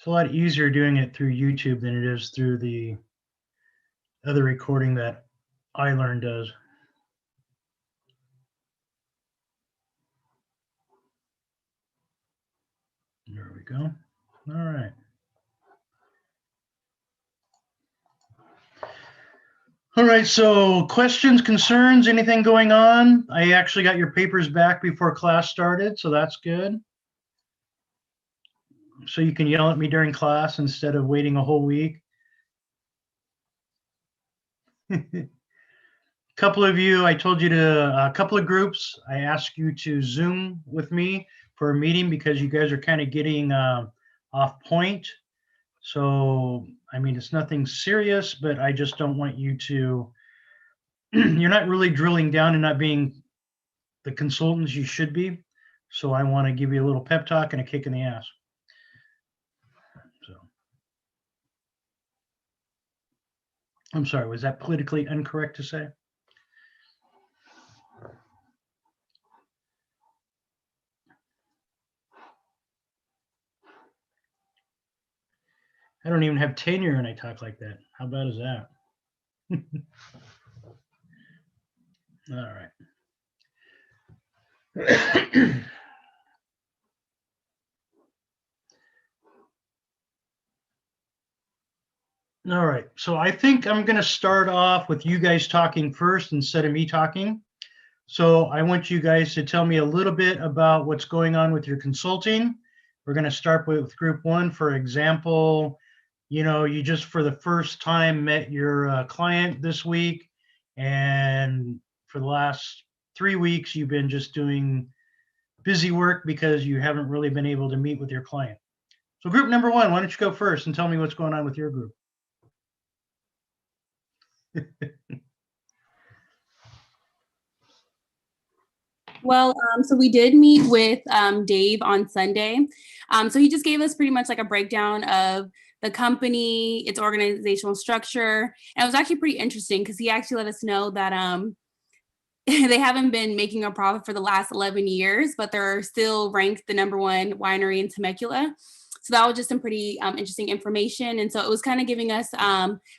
It's a lot easier doing it through YouTube than it is through the other recording that iLearn does. There we go. All right. All right, so questions, concerns, anything going on? I actually got your papers back before class started, so that's good. So you can yell at me during class instead of waiting a whole week. A couple of you, I told you to, a couple of groups, I asked you to Zoom with me for a meeting because you guys are kind of getting off point. So, I mean, it's nothing serious, but I just don't want you to, you're not really drilling down and not being the consultants you should be. So I want to give you a little pep talk and a kick in the ass. So, I'm sorry, was that politically incorrect to say? I don't even have tenure and I talk like that. How bad is that? All right. All right. So I think I'm going to start off with you guys talking first instead of me talking. So I want you guys to tell me a little bit about what's going on with your consulting. We're going to start with group one. For example, you just for the first time met your client this week, and for the last 3 weeks, you've been just doing busy work because you haven't really been able to meet with your client. So group number one, why don't you go first and tell me what's going on with your group? Well, so we did meet with Dave on Sunday. So he just gave us pretty much like a breakdown of the company, its organizational structure. And it was actually pretty interesting because he actually let us know that they haven't been making a profit for the last 11 years, but they're still ranked the #1 winery in Temecula. So that was just some pretty interesting information. And so it was kind of giving us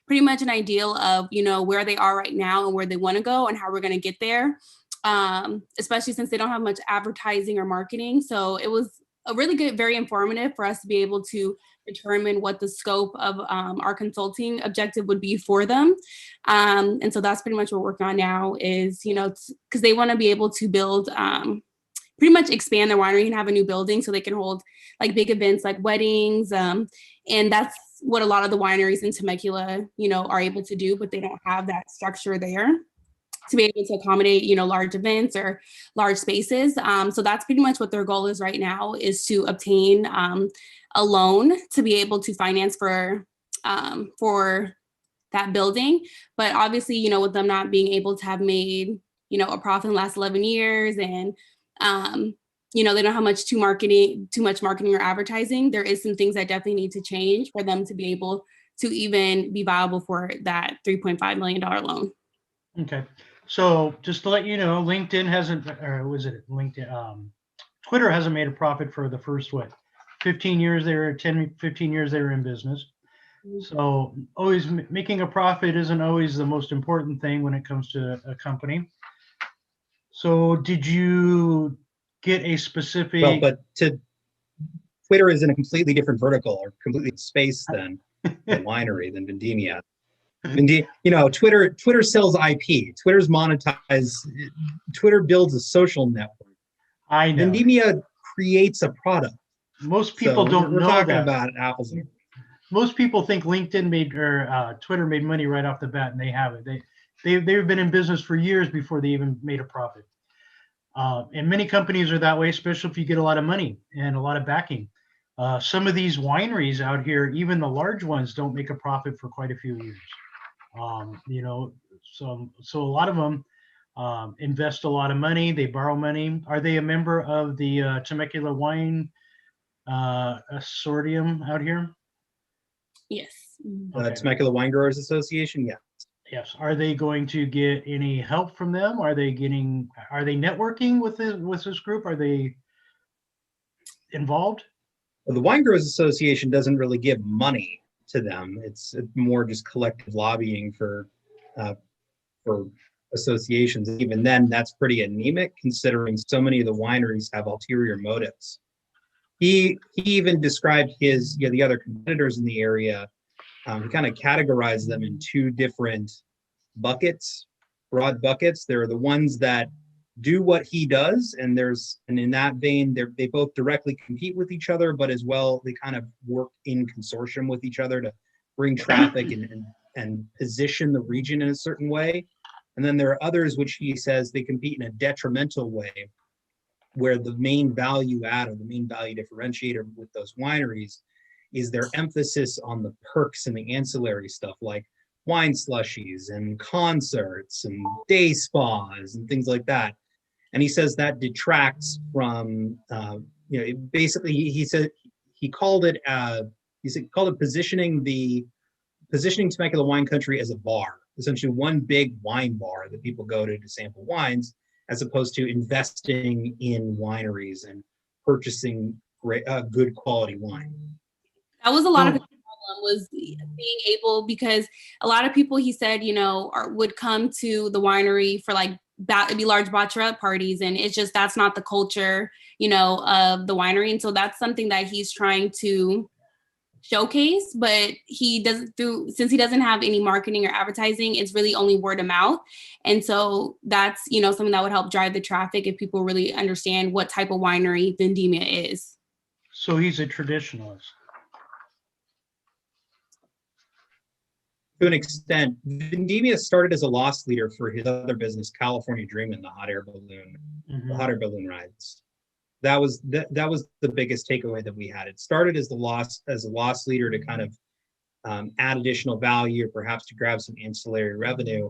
pretty much an ideal of, where they are right now and where they want to go and how we're going to get there. Especially since they don't have much advertising or marketing. So it was a really good, very informative for us to be able to determine what the scope of our consulting objective would be for them. And so that's pretty much what we're working on now is, because they want to be able to build, pretty much expand their winery and have a new building so they can hold like big events like weddings. And that's what a lot of the wineries in Temecula, are able to do, but they don't have that structure there to be able to accommodate, large events or large spaces. So that's pretty much what their goal is right now, is to obtain a loan to be able to finance for that building. But obviously, with them not being able to have made, a profit in the last 11 years and, they don't have too much marketing or advertising. There is some things that definitely need to change for them to be able to even be viable for that $3.5 million loan. Okay. So just to let you know, LinkedIn hasn't, or was it LinkedIn? Twitter hasn't made a profit for the first, 15 years they were, 15 years they were in business. So always making a profit isn't always the most important thing when it comes to a company. So did you get a specific? Well, but Twitter is in a completely different vertical or completely space than the winery, than Vendimia. Twitter sells IP. Twitter's monetized. Twitter builds a social network. I know. Vendimia creates a product. Most people don't know that. We're talking about apples and most people think LinkedIn made or Twitter made money right off the bat, and they haven't. They've been in business for years before they even made a profit. And many companies are that way, especially if you get a lot of money and a lot of backing. Some of these wineries out here, even the large ones, don't make a profit for quite a few years. So a lot of them invest a lot of money. They borrow money. Are they a member of the Temecula Wine Consortium out here? Yes. Okay. Temecula Wine Growers Association. Yeah. Yes. Are they going to get any help from them? Are they networking with this group? Are they involved? The Wine Growers Association doesn't really give money to them. It's more just collective lobbying uh, for associations. Even then, that's pretty anemic considering so many of the wineries have ulterior motives. He even described his, the other competitors in the area. He kind of categorized them in two different buckets, broad buckets. There are the ones that do what he does, and in that vein, they both directly compete with each other, but as well, they kind of work in consortium with each other to bring traffic and position the region in a certain way. And then there are others which he says they compete in a detrimental way, where the main value add or the main value differentiator with those wineries is their emphasis on the perks and the ancillary stuff like wine slushies and concerts and day spas and things like that. And he says that detracts from, basically he said he called it positioning Temecula wine country as a bar, essentially one big wine bar that people go to sample wines, as opposed to investing in wineries and purchasing great, good quality wine. That was a lot of the problem, was being able, because a lot of people, he said, would come to the winery for like, it'd be large bachelorette parties, and it's just, that's not the culture, of the winery. And so that's something that he's trying to showcase, but since he doesn't have any marketing or advertising, it's really only word of mouth. And so that's, something that would help drive the traffic if people really understand what type of winery Vendimia is. So he's a traditionalist. To an extent, Vendimia started as a loss leader for his other business, California Dreamin', the hot air balloon, the hot air balloon rides. That was the biggest takeaway that we had. It started as a loss leader to kind of add additional value, or perhaps to grab some ancillary revenue.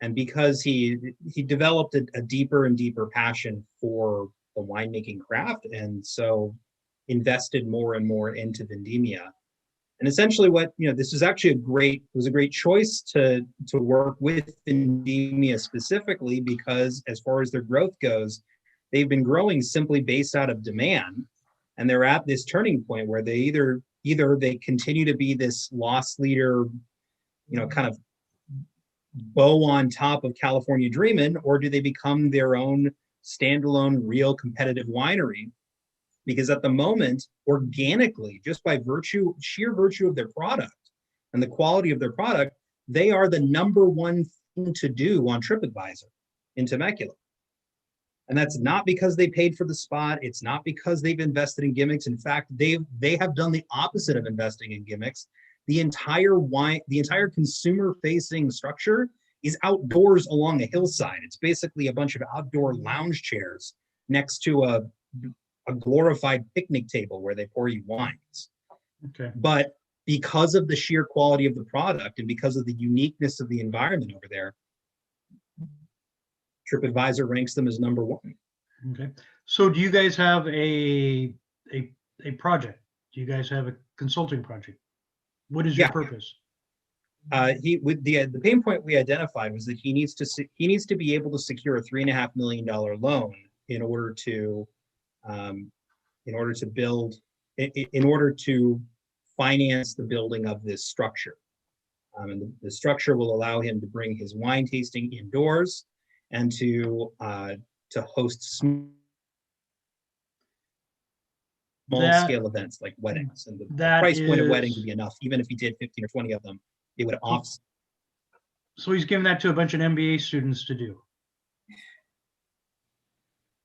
And because he developed a deeper and deeper passion for the winemaking craft, and so invested more and more into Vendimia. And essentially this is actually a great choice to work with Vendimia specifically, because as far as their growth goes, they've been growing simply based out of demand. And they're at this turning point where they either they continue to be this loss leader, kind of bow on top of California Dreamin', or do they become their own standalone, real competitive winery? Because at the moment, organically, just by sheer virtue of their product and the quality of their product, they are the number one thing to do on TripAdvisor in Temecula. And that's not because they paid for the spot. It's not because they've invested in gimmicks. In fact, they have done the opposite of investing in gimmicks. The entire consumer-facing structure is outdoors along a hillside. It's basically a bunch of outdoor lounge chairs next to a glorified picnic table where they pour you wines. Okay. But because of the sheer quality of the product and because of the uniqueness of the environment over there, TripAdvisor ranks them as number one. Okay. So do you guys have a project? Do you guys have a consulting project? What is your purpose? The pain point we identified was that he needs to be able to secure a $3.5 million loan in order to finance the building of this structure. And the structure will allow him to bring his wine tasting indoors and to host small scale events like weddings. And the price point of weddings would be enough. Even if he did 15 or 20 of them, it would offset. So he's giving that to a bunch of MBA students to do.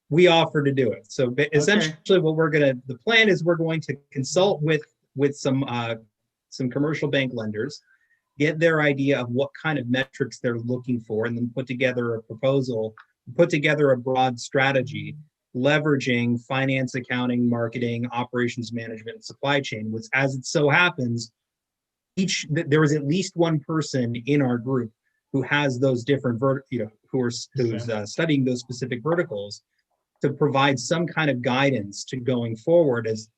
We offer to do it. So essentially the plan is we're going to consult with some commercial bank lenders, get their idea of what kind of metrics they're looking for, and then put together a proposal, put together a broad strategy, leveraging finance, accounting, marketing, operations management, and supply chain, which, as it so happens, there is at least one person in our group who has those different who's studying those specific verticals, to provide some kind of guidance to going forward, as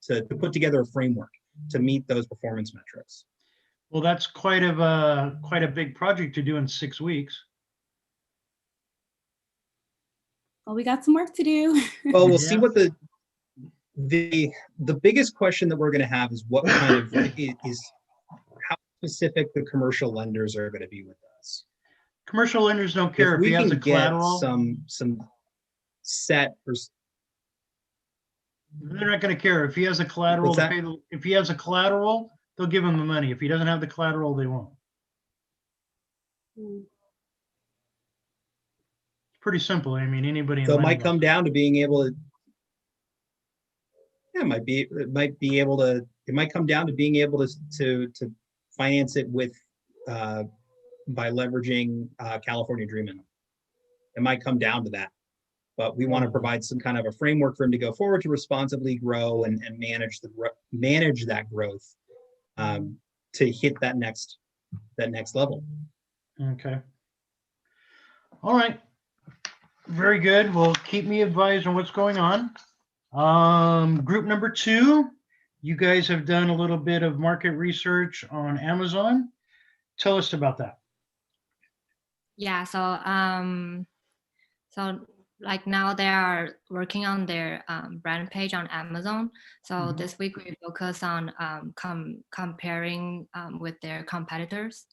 to put together a framework to meet those performance metrics. Well, that's quite a big project to do in 6 weeks. Well, we got some work to do. Well, we'll see what the the biggest question that we're going to have is what kind of is how specific the commercial lenders are going to be with us. Commercial lenders don't If care if we he has a can get collateral. some set or They're not going to care if he has a collateral What's to that? pay. If he has a collateral, they'll give him the money. If he doesn't have the collateral, they won't. Mm. It's pretty simple. I mean, anybody in so it lending might come down to being able to yeah, it might come down to being able to finance it with by leveraging California Dreamin'. It might come down to that, but we want to provide some kind of a framework for him to go forward to responsibly grow and manage that growth to hit that next level. Okay. All right. Very good. Well, keep me advised on what's going on. Group number 2, you guys have done a little bit of market research on Amazon. Tell us about that. Yeah, so like now they are working on their brand page on Amazon. So this week we focus on comparing with their competitors.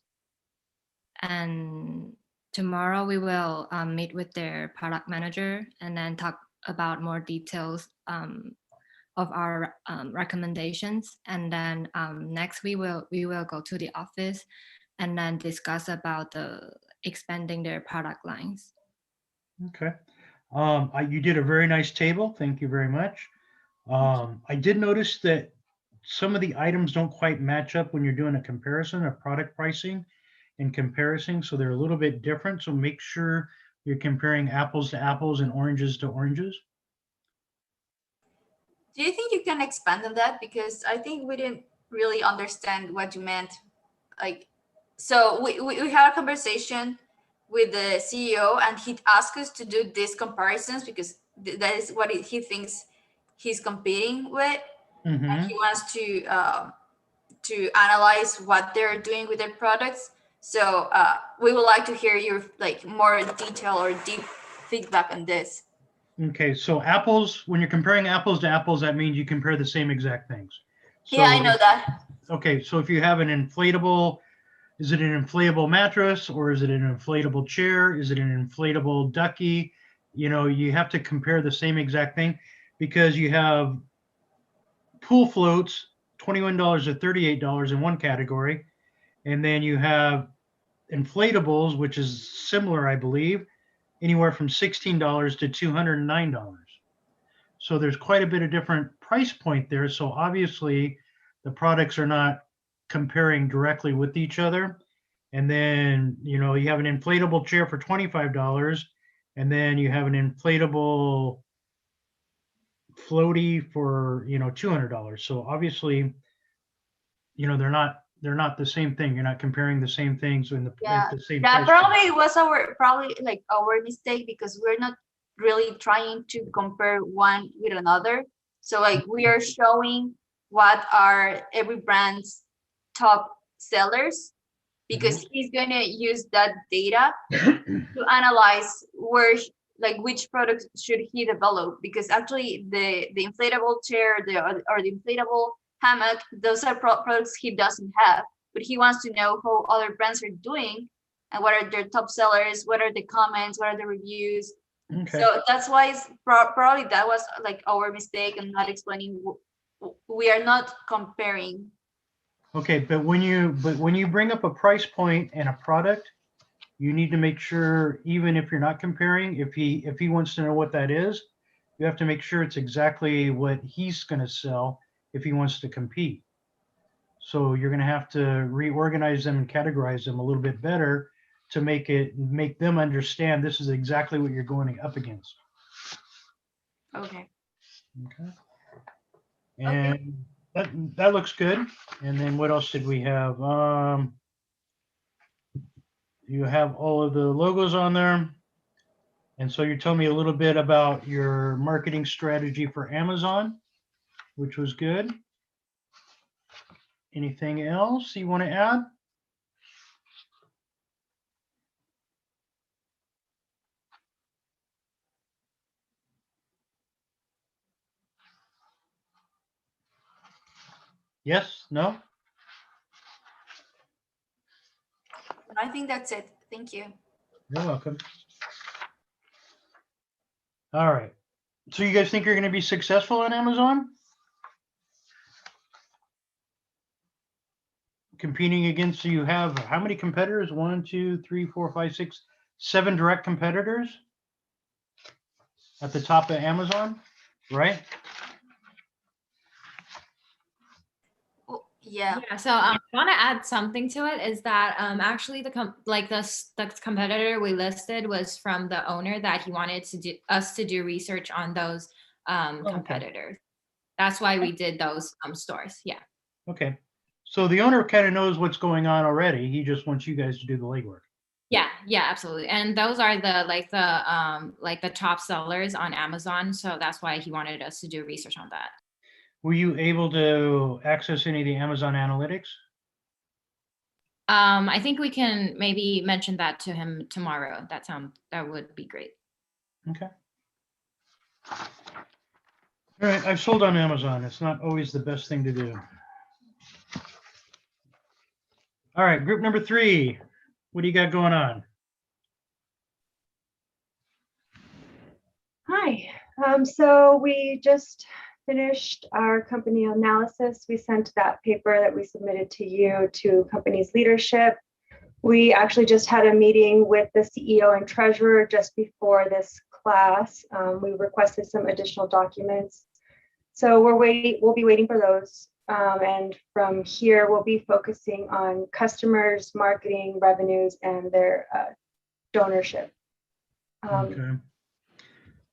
And tomorrow we will meet with their product manager and then talk about more details of our recommendations. And then next we will go to the office and then discuss about the expanding their product lines. Okay. You did a very nice table. Thank you very much. I did notice that some of the items don't quite match up when you're doing a comparison of product pricing and comparison. So they're a little bit different. So make sure you're comparing apples to apples and oranges to oranges. Do you think you can expand on that? Because I think we didn't really understand what you meant. Like, so we had a conversation with the CEO and he asked us to do these comparisons because that is what he thinks he's competing with. Mm-hmm. And he wants to analyze what they're doing with their products. So we would like to hear your more detail or deep feedback on this. Okay, so apples, when you're comparing apples to apples, that means you compare the same exact things. So yeah, I know that. Okay, so if you have an inflatable, is it an inflatable mattress or is it an inflatable chair? Is it an inflatable ducky? You know, you have to compare the same exact thing because you have pool floats, $21 to $38 in one category. And then you have inflatables, which is similar, I believe, anywhere from $16 to $209. So there's quite a bit of different price point there. So obviously the products are not comparing directly with each other. And then, you know, you have an inflatable chair for $25 and then you have an inflatable floaty for, you know, $200. So obviously, you know, they're not the same thing. You're not comparing the same things in the, Yeah, the same that price probably was our mistake because we're not really trying to compare one with another. So like we are showing what are every brand's top sellers because he's going to use that data to analyze which products should he develop, because actually the inflatable chair or the inflatable hammock, those are products he doesn't have, but he wants to know how other brands are doing and what are their top sellers, what are the comments, what are the reviews. Okay. So that's why it's probably that was like our mistake and not explaining. We are not comparing. Okay, but when you bring up a price point and a product, you need to make sure, even if you're not comparing, if he wants to know what that is, you have to make sure it's exactly what he's going to sell if he wants to compete. So you're going to have to reorganize them and categorize them a little bit better to make them understand this is exactly what you're going up against. Okay. Okay. And that looks good. And then what else did we have? You have all of the logos on there. And so you're telling me a little bit about your marketing strategy for Amazon, which was good. Anything else you want to add? Yes, no? I think that's it. Thank you. You're welcome. All right. So you guys think you're going to be successful on Amazon? Competing against, so you have how many competitors? 1, 2, 3, 4, 5, 6, 7 direct competitors at the top of Amazon, right? Oh, yeah. Yeah, so I want to add something to it is that actually the competitor we listed was from the owner that he wanted to do us to do research on those okay. competitors. That's why we did those stores. Yeah. Okay. So the owner kind of knows what's going on already. He just wants you guys to do the legwork. Yeah, yeah, absolutely. And those are the top sellers on Amazon. So that's why he wanted us to do research on that. Were you able to access any of the Amazon analytics? I think we can maybe mention that to him tomorrow. That would be great. Okay. All right. I've sold on Amazon. It's not always the best thing to do. All right. Group number 3. What do you got going on? Hi. So we just finished our company analysis. We sent that paper that we submitted to you to company's leadership. We actually just had a meeting with the CEO and treasurer just before this class. We requested some additional documents. So we'll be waiting for those. And from here, we'll be focusing on customers, marketing, revenues, and their donorship. Okay.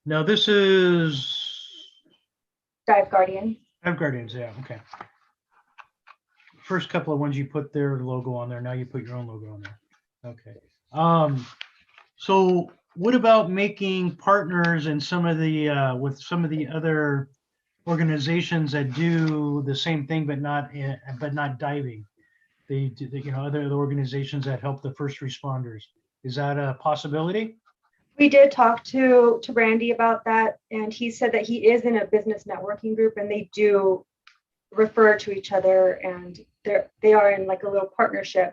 Now this is Dive Guardian. Dive Guardians. Yeah. Okay. First couple of ones you put their logo on there. Now you put your own logo on there. Okay. So what about making partners and some of the with some of the other organizations that do the same thing but not diving? They do, other organizations that help the first responders. Is that a possibility? We did talk to Randy about that, and he said that he is in a business networking group, and they do refer to each other, and they are in like a little partnership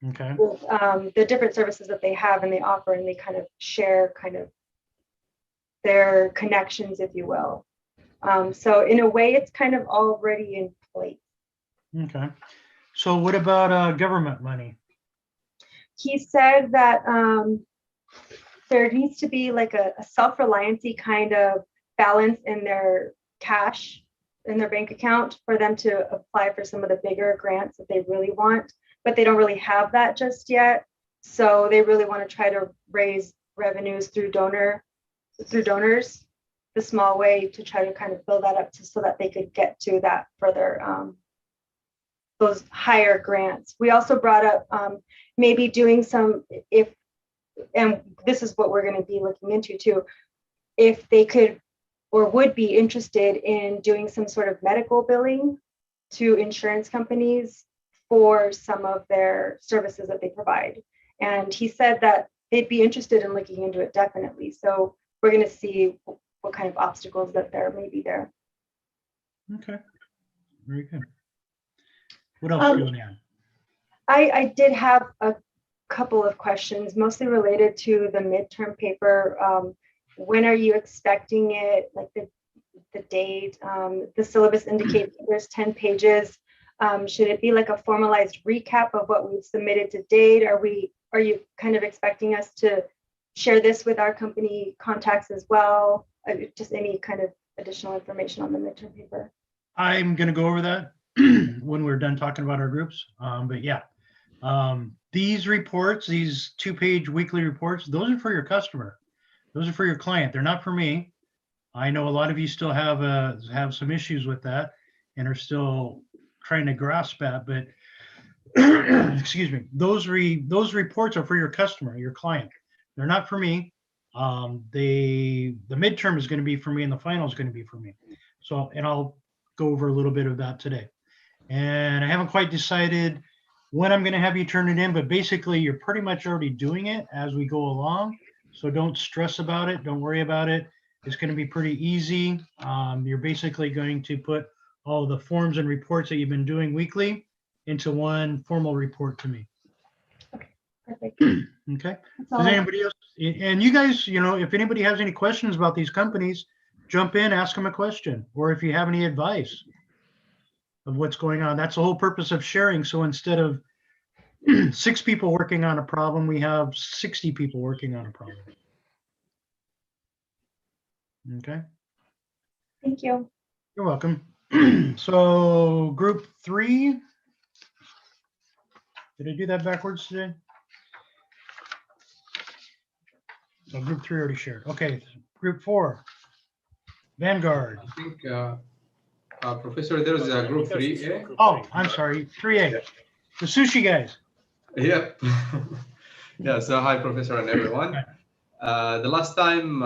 Okay. with the different services that they have and they offer, and they kind of share kind of their connections, if you will. So in a way, it's kind of already in place. Okay. So what about government money? He said that there needs to be like a self-reliancy kind of balance in their cash in their bank account for them to apply for some of the bigger grants that they really want, but they don't really have that just yet. So they really want to try to raise revenues through donors, the small way to try to kind of build that up so that they could get to that further, those higher grants. We also brought up maybe doing some, and this is what we're going to be looking into too, if they could or would be interested in doing some sort of medical billing to insurance companies for some of their services that they provide. And he said that they'd be interested in looking into it, definitely. So we're going to see what kind of obstacles that there may be there. Okay, very good. What else do you want to add? I did have a couple of questions, mostly related to the midterm paper. When are you expecting it? Like the date? The syllabus indicates there's 10 pages. Should it be like a formalized recap of what we've submitted to date? Are you kind of expecting us to share this with our company contacts as well? Just any kind of additional information on the midterm paper? I'm going to go over that when we're done talking about our groups. But yeah, these reports, these 2-page weekly reports, those are for your customer. Those are for your client. They're not for me. I know a lot of you still have some issues with that and are still trying to grasp that, but excuse me, those reports are for your customer, your client. They're not for me. The midterm is going to be for me and the final is going to be for me. So, and I'll go over a little bit of that today. And I haven't quite decided when I'm going to have you turn it in, but basically you're pretty much already doing it as we go along. So don't stress about it. Don't worry about it. It's going to be pretty easy. You're basically going to put all the forms and reports that you've been doing weekly into one formal report to me. Perfect. Okay. That's all Does I have. anybody else? And you guys, if anybody has any questions about these companies, jump in, ask them a question, or if you have any advice of what's going on. That's the whole purpose of sharing. So instead of 6 people working on a problem, we have 60 people working on a problem. Okay. Thank you. You're welcome. So group 3. Did I do that backwards today? So group 3 already shared. Okay, group 4. Vanguard. I think, Professor, there's a group 3A. Oh, I'm sorry, 3A. The sushi guys. Yep. Yeah, so hi, Professor, and everyone. The last time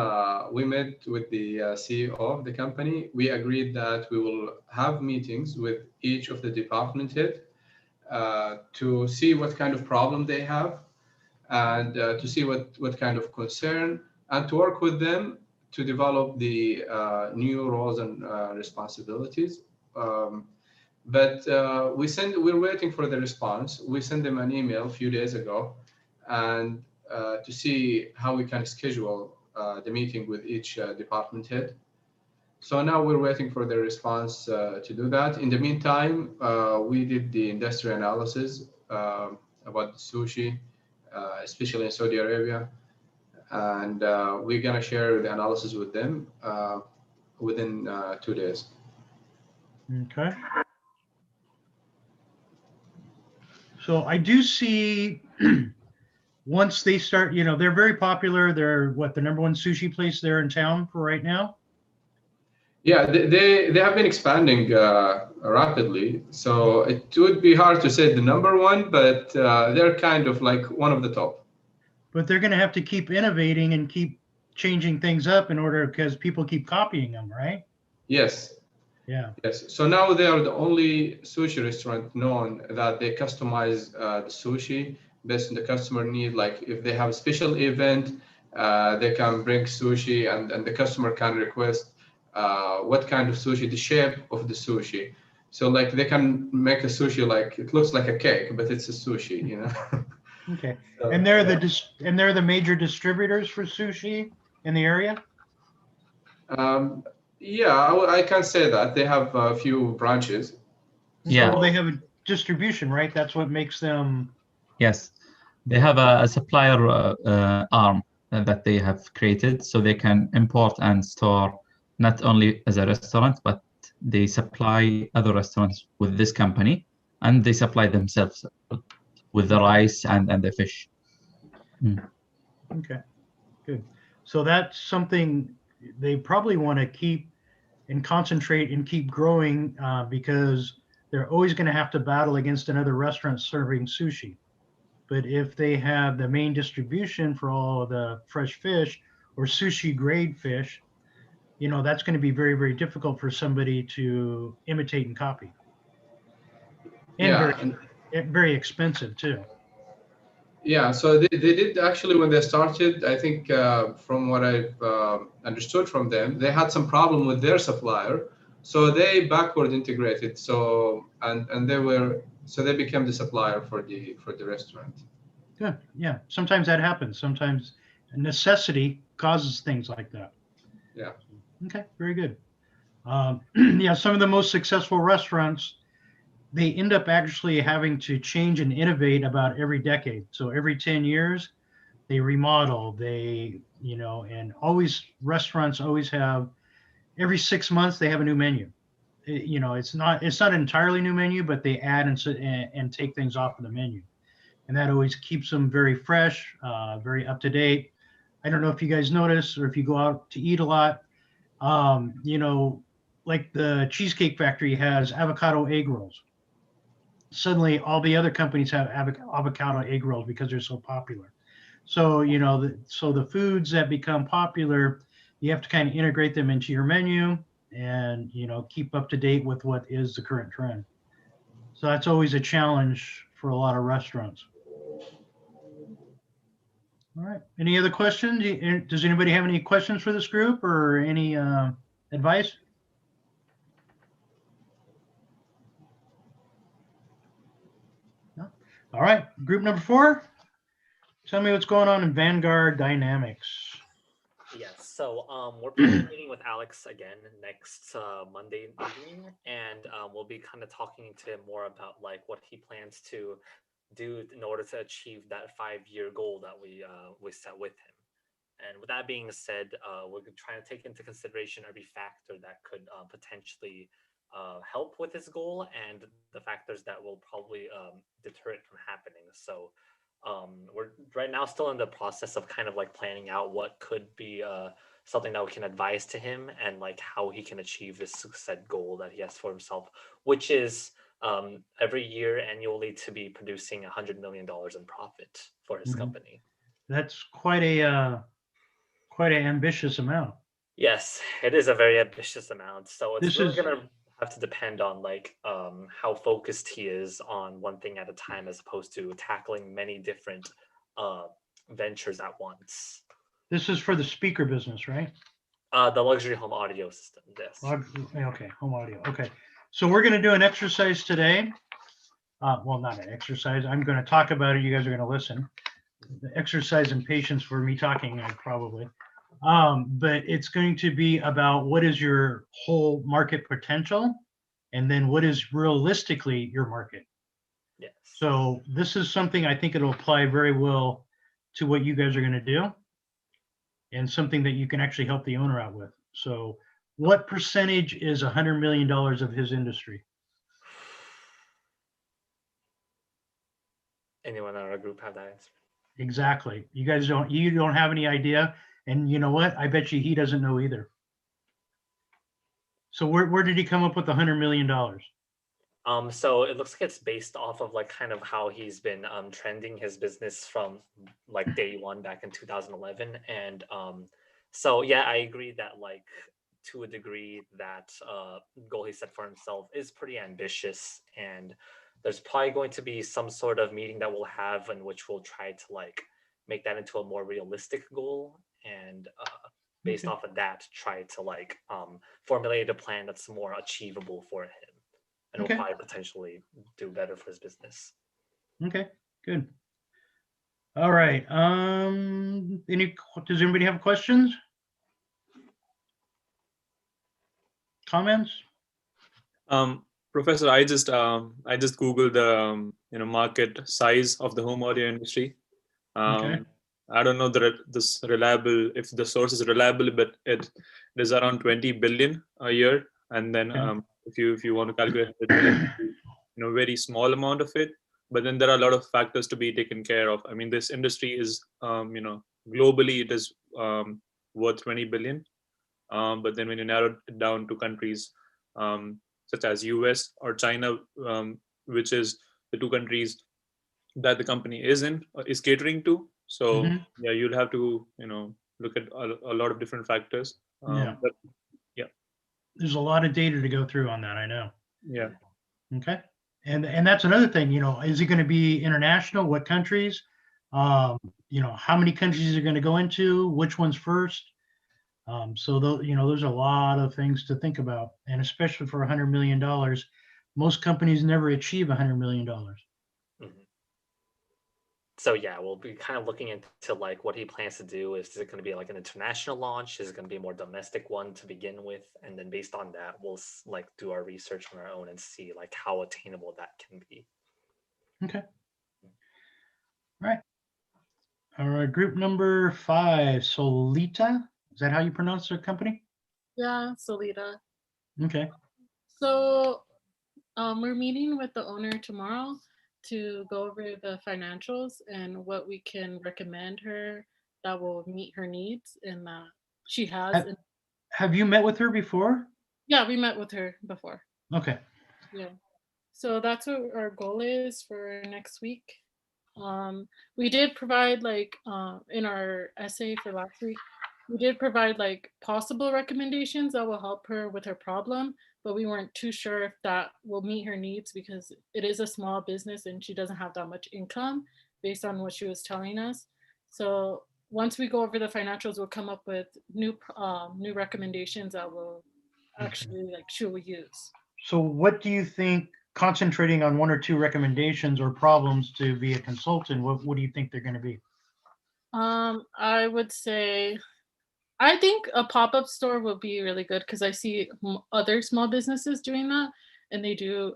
we met with the CEO of the company, we agreed that we will have meetings with each of the department head to see what kind of problem they have and to see what kind of concern, and to work with them to develop the new roles and responsibilities. But we're waiting for the response. We sent them an email a few days ago, and to see how we can schedule the meeting with each department head. So now we're waiting for the response to do that. In the meantime, we did the industry analysis about the sushi, especially in Saudi Arabia. And we're gonna share the analysis with them within 2 days. Okay. So I do see once they start, they're very popular. They're the #1 sushi place there in town for right now. Yeah, they have been expanding rapidly. So it would be hard to say the #1, but they're kind of like one of the top. But they're going to have to keep innovating and keep changing things up in order, because people keep copying them, right? Yes. Yeah. Yes. So now they are the only sushi restaurant known that they customize the sushi based on the customer need. Like if they have a special event, they can bring sushi, and the customer can request what kind of sushi, the shape of the sushi. So like they can make a sushi like it looks like a cake, but it's a sushi, Okay. So, And they're the major distributors for sushi in the area? yeah, I can say that they have a few branches. Yeah. Well, they have a distribution, right? That's what makes them. Yes, they have a supplier arm that they have created, so they can import and store not only as a restaurant, but they supply other restaurants with this company, and they supply themselves with the rice and the fish. Okay, good. So that's something they probably want to keep and concentrate and keep growing, because they're always going to have to battle against another restaurant serving sushi. But if they have the main distribution for all of the fresh fish or sushi grade fish, that's going to be very, very difficult for somebody to imitate and copy. And Yeah, very expensive too. yeah, so they did actually when they started, I think from what I've understood from them, they had some problem with their supplier. So they backward integrated. So and they became the supplier for the restaurant. Good. Yeah. Sometimes that happens. Sometimes necessity causes things like that. Yeah. Okay. Very good. Yeah. Some of the most successful restaurants, they end up actually having to change and innovate about every decade. So every 10 years, they remodel, and restaurants always have, every 6 months, they have a new menu. It's not an entirely new menu, but they add and take things off of the menu. And that always keeps them very fresh, very up to date. I don't know if you guys notice, or if you go out to eat a lot, like the Cheesecake Factory has avocado egg rolls. Suddenly all the other companies have avocado egg rolls because they're so popular. So, so the foods that become popular, you have to kind of integrate them into your menu and, keep up to date with what is the current trend. So that's always a challenge for a lot of restaurants. All right. Any other questions? Does anybody have any questions for this group or any advice? All right, group number 4. Tell me what's going on in Vanguard Dynamics. Yes, so we're planning a meeting with Alex again next Monday evening, and we'll be kind of talking to him more about like what he plans to do in order to achieve that 5-year goal that we set with him. And with that being said, we're trying to take into consideration every factor that could potentially help with his goal and the factors that will probably deter it from happening. So we're right now still in the process of kind of like planning out what could be something that we can advise to him and like how he can achieve this said goal that he has for himself, which is every year annually to be producing $100 million in profit for his company. That's quite an ambitious amount. Yes, it is a very ambitious amount. So it's This really is- gonna have to depend on like how focused he is on one thing at a time as opposed to tackling many different ventures at once. This is for the speaker business, right? The luxury home audio system, yes. Okay, home audio. Okay, so we're going to do an exercise today. Well, not an exercise. I'm going to talk about it. You guys are going to listen. The exercise and patience for me talking, probably. But it's going to be about what is your whole market potential, and then what is realistically your market. Yes. So this is something I think it'll apply very well to what you guys are going to do, and something that you can actually help the owner out with. So what percentage is $100 million of his industry? Anyone in our group have that answer? Exactly. You don't have any idea. And you know what? I bet you he doesn't know either. So where did he come up with the $100 million? So it looks like it's based off of like kind of how he's been trending his business from like day one back in 2011. And so yeah, I agree that like to a degree that goal he set for himself is pretty ambitious, and there's probably going to be some sort of meeting that we'll have in which we'll try to like make that into a more realistic goal, and based off of that try to like formulate a plan that's more achievable for him and will probably potentially do better for his business. Okay, good. All right. Does anybody have questions? Comments? Professor, I just Googled the market size of the home audio industry. Okay. I don't know if the source is reliable, but it is around 20 billion a year. And then if you want to calculate it, very small amount of it. But then there are a lot of factors to be taken care of. I mean, this industry is globally it is worth 20 billion. But then when you narrow it down to countries such as US or China, which is the two countries that the company is catering to. So yeah, you'll have to look at a lot of different factors. Yeah. But yeah, there's a lot of data to go through on that, I know. Yeah. Okay. And that's another thing, is it going to be international? What countries? How many countries is it going to go into? Which one's first? So there's a lot of things to think about, and especially for $100 million, most companies never achieve $100 million. So yeah, we'll be kind of looking into like what he plans to do. Is it going to be like an international launch? Is it going to be a more domestic one to begin with? And then based on that, we'll like do our research on our own and see like how attainable that can be. Okay. All right. Group number 5, Solita. Is that how you pronounce their company? Yeah, Solita. Okay. So we're meeting with the owner tomorrow to go over the financials and what we can recommend her that will meet her needs and that she has. Have you met with her before? Yeah, we met with her before. Okay. Yeah. So that's what our goal is for next week. We did provide in our essay for last week, we did provide possible recommendations that will help her with her problem, but we weren't too sure if that will meet her needs because it is a small business and she doesn't have that much income based on what she was telling us. So once we go over the financials, we'll come up with new recommendations that will actually she will use. So what do you think concentrating on one or two recommendations or problems to be a consultant, what do you think they're going to be? I would say, I think a pop-up store would be really good because I see other small businesses doing that, and they do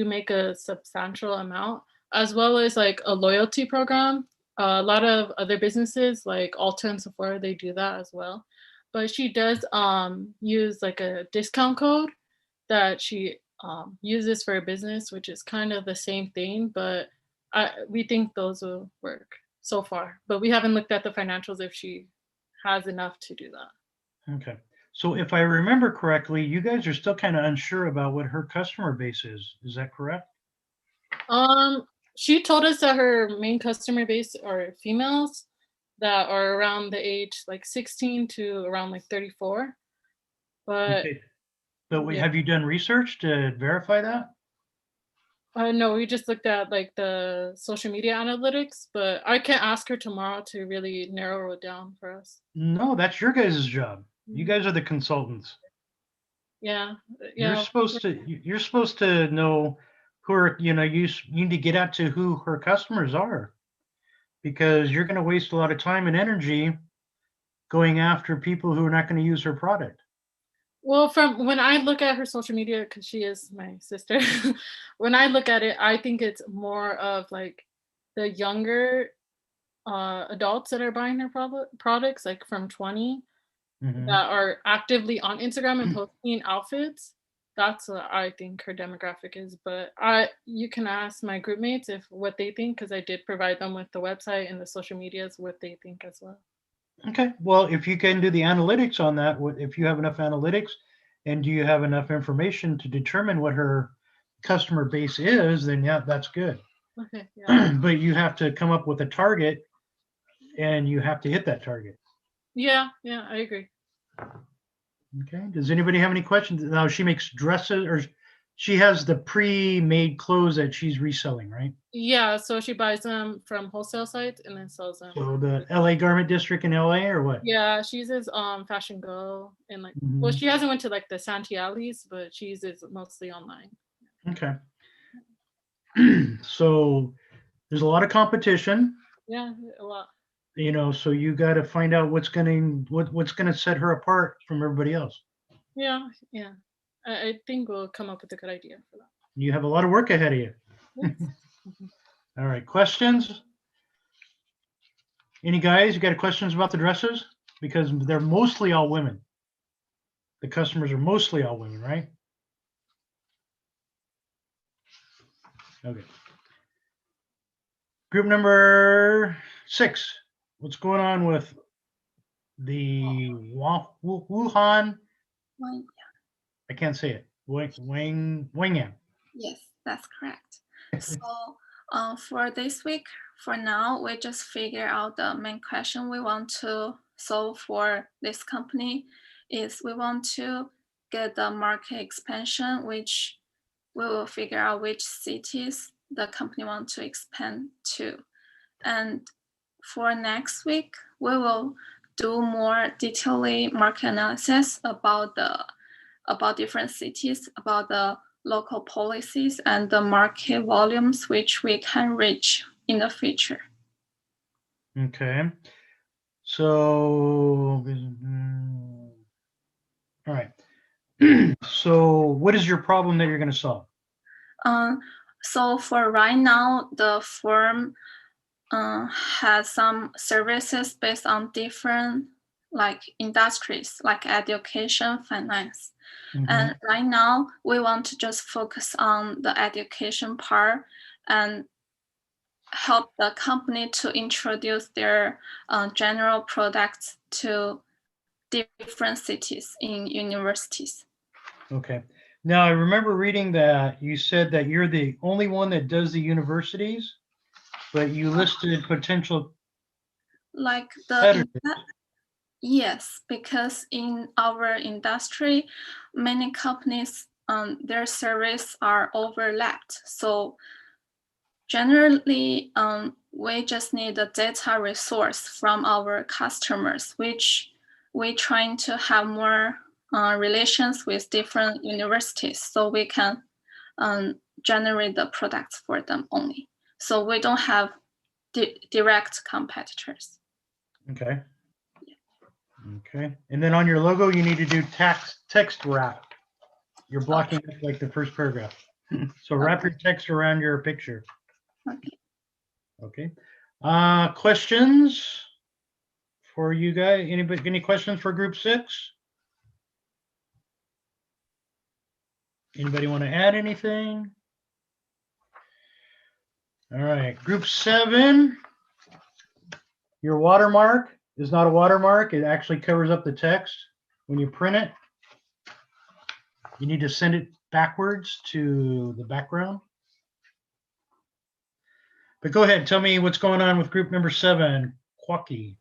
make a substantial amount, as well as like a loyalty program. A lot of other businesses like Ulta and Sephora, they do that as well. But she does use like a discount code that she uses for a business, which is kind of the same thing, but we think those will work so far. But we haven't looked at the financials if she has enough to do that. Okay. So if I remember correctly, you guys are still kind of unsure about what her customer base is. Is that correct? She told us that her main customer base are females that are around the age like 16 to around like 34. But okay. But yeah. have you done research to verify that? No, we just looked at like the social media analytics, but I can ask her tomorrow to really narrow it down for us. No, that's your guys' job. You guys are the consultants. Yeah. You're supposed to know who are, you need to get out to who her customers are, because you're going to waste a lot of time and energy going after people who are not going to use her product. Well, from when I look at her social media, because she is my sister, when I look at it, I think it's more of like the younger adults that are buying her products, like from 20, that are actively on Instagram and posting outfits. That's what I think her demographic is. But you can ask my group mates what they think, because I did provide them with the website and the social medias, what they think as well. Okay, well, if you can do the analytics on that, if you have enough analytics and do you have enough information to determine what her customer base is, then yeah, that's good. Okay. Yeah. But you have to come up with a target and you have to hit that target. Yeah, I agree. Okay, does anybody have any questions? Now she makes dresses, or she has the pre-made clothes that she's reselling, right? Yeah, so she buys them from wholesale sites and then sells them. So the LA Garment District in LA, or what? Yeah, she uses Fashion Go and like, well, she hasn't went to like the Santee alleys, but she uses mostly online. Okay. So there's a lot of competition. Yeah, a lot. So you got to find out what's going to set her apart from everybody else. Yeah. I think we'll come up with a good idea for that. You have a lot of work ahead of you. Yes. All right, questions? Any guys, you got questions about the dresses? Because they're mostly all women. The customers are mostly all women, right? Okay. Group number 6. What's going on with the Wuhan? I can't say it. Wangyang. Yes, that's correct. So for this week, for now, we just figure out the main question we want to solve for this company is we want to get the market expansion, which we will figure out which cities the company want to expand to. And for next week, we will do more detailed market analysis about different cities, about the local policies and the market volumes which we can reach in the future. Okay. So, all right. So what is your problem that you're going to solve? So for right now, the firm has some services based on different like industries, like education, finance. And right now, we want to just focus on the education part and help the company to introduce their general products to different cities in universities. Okay. Now, I remember reading that you said that you're the only one that does the universities, but you listed potential like yes, because in our industry, many companies, their service are overlapped. So generally, we just need a data resource from our customers, which we're trying to have more relations with different universities so we can generate the products for them only. So we don't have direct competitors. Okay. Okay. And then on your logo, you need to do text wrap. You're blocking like the first paragraph. So wrap your text around your picture. Okay. Okay. Questions for you guys? Anybody, any questions for group 6? Anybody want to add anything? All right, group 7. Your watermark is not a watermark. It actually covers up the text. When you print it, you need to send it backwards to the background. But go ahead, tell me what's going on with group number 7. Quickie.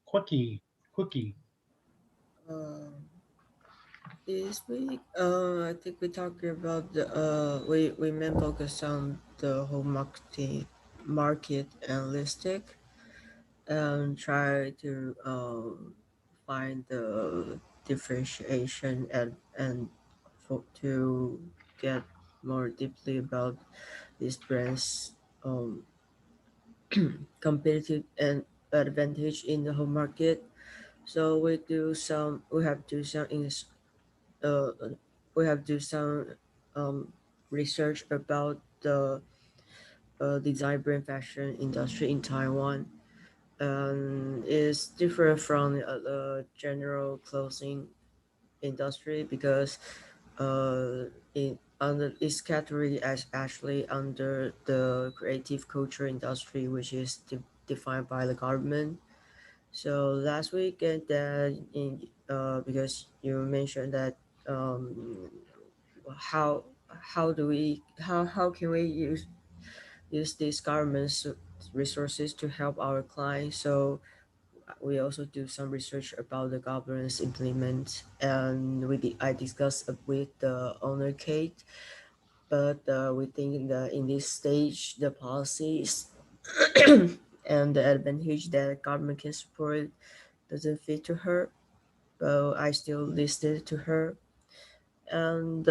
This week, I think we talked about the we main focus on the whole market analytic and try to find the differentiation and to get more deeply about these brands competitive and advantage in the whole market. So we have do some research about the design brand fashion industry in Taiwan. It's different from the general clothing industry because under this category as actually under the creative culture industry, which is defined by the government. So last week, and then because you mentioned that how can we use these government resources to help our clients? So we also do some research about the governance implement, and I discussed with the owner Kate, but we think that in this stage the policies and the advantage that government can support doesn't fit to her, but I still listed to her. And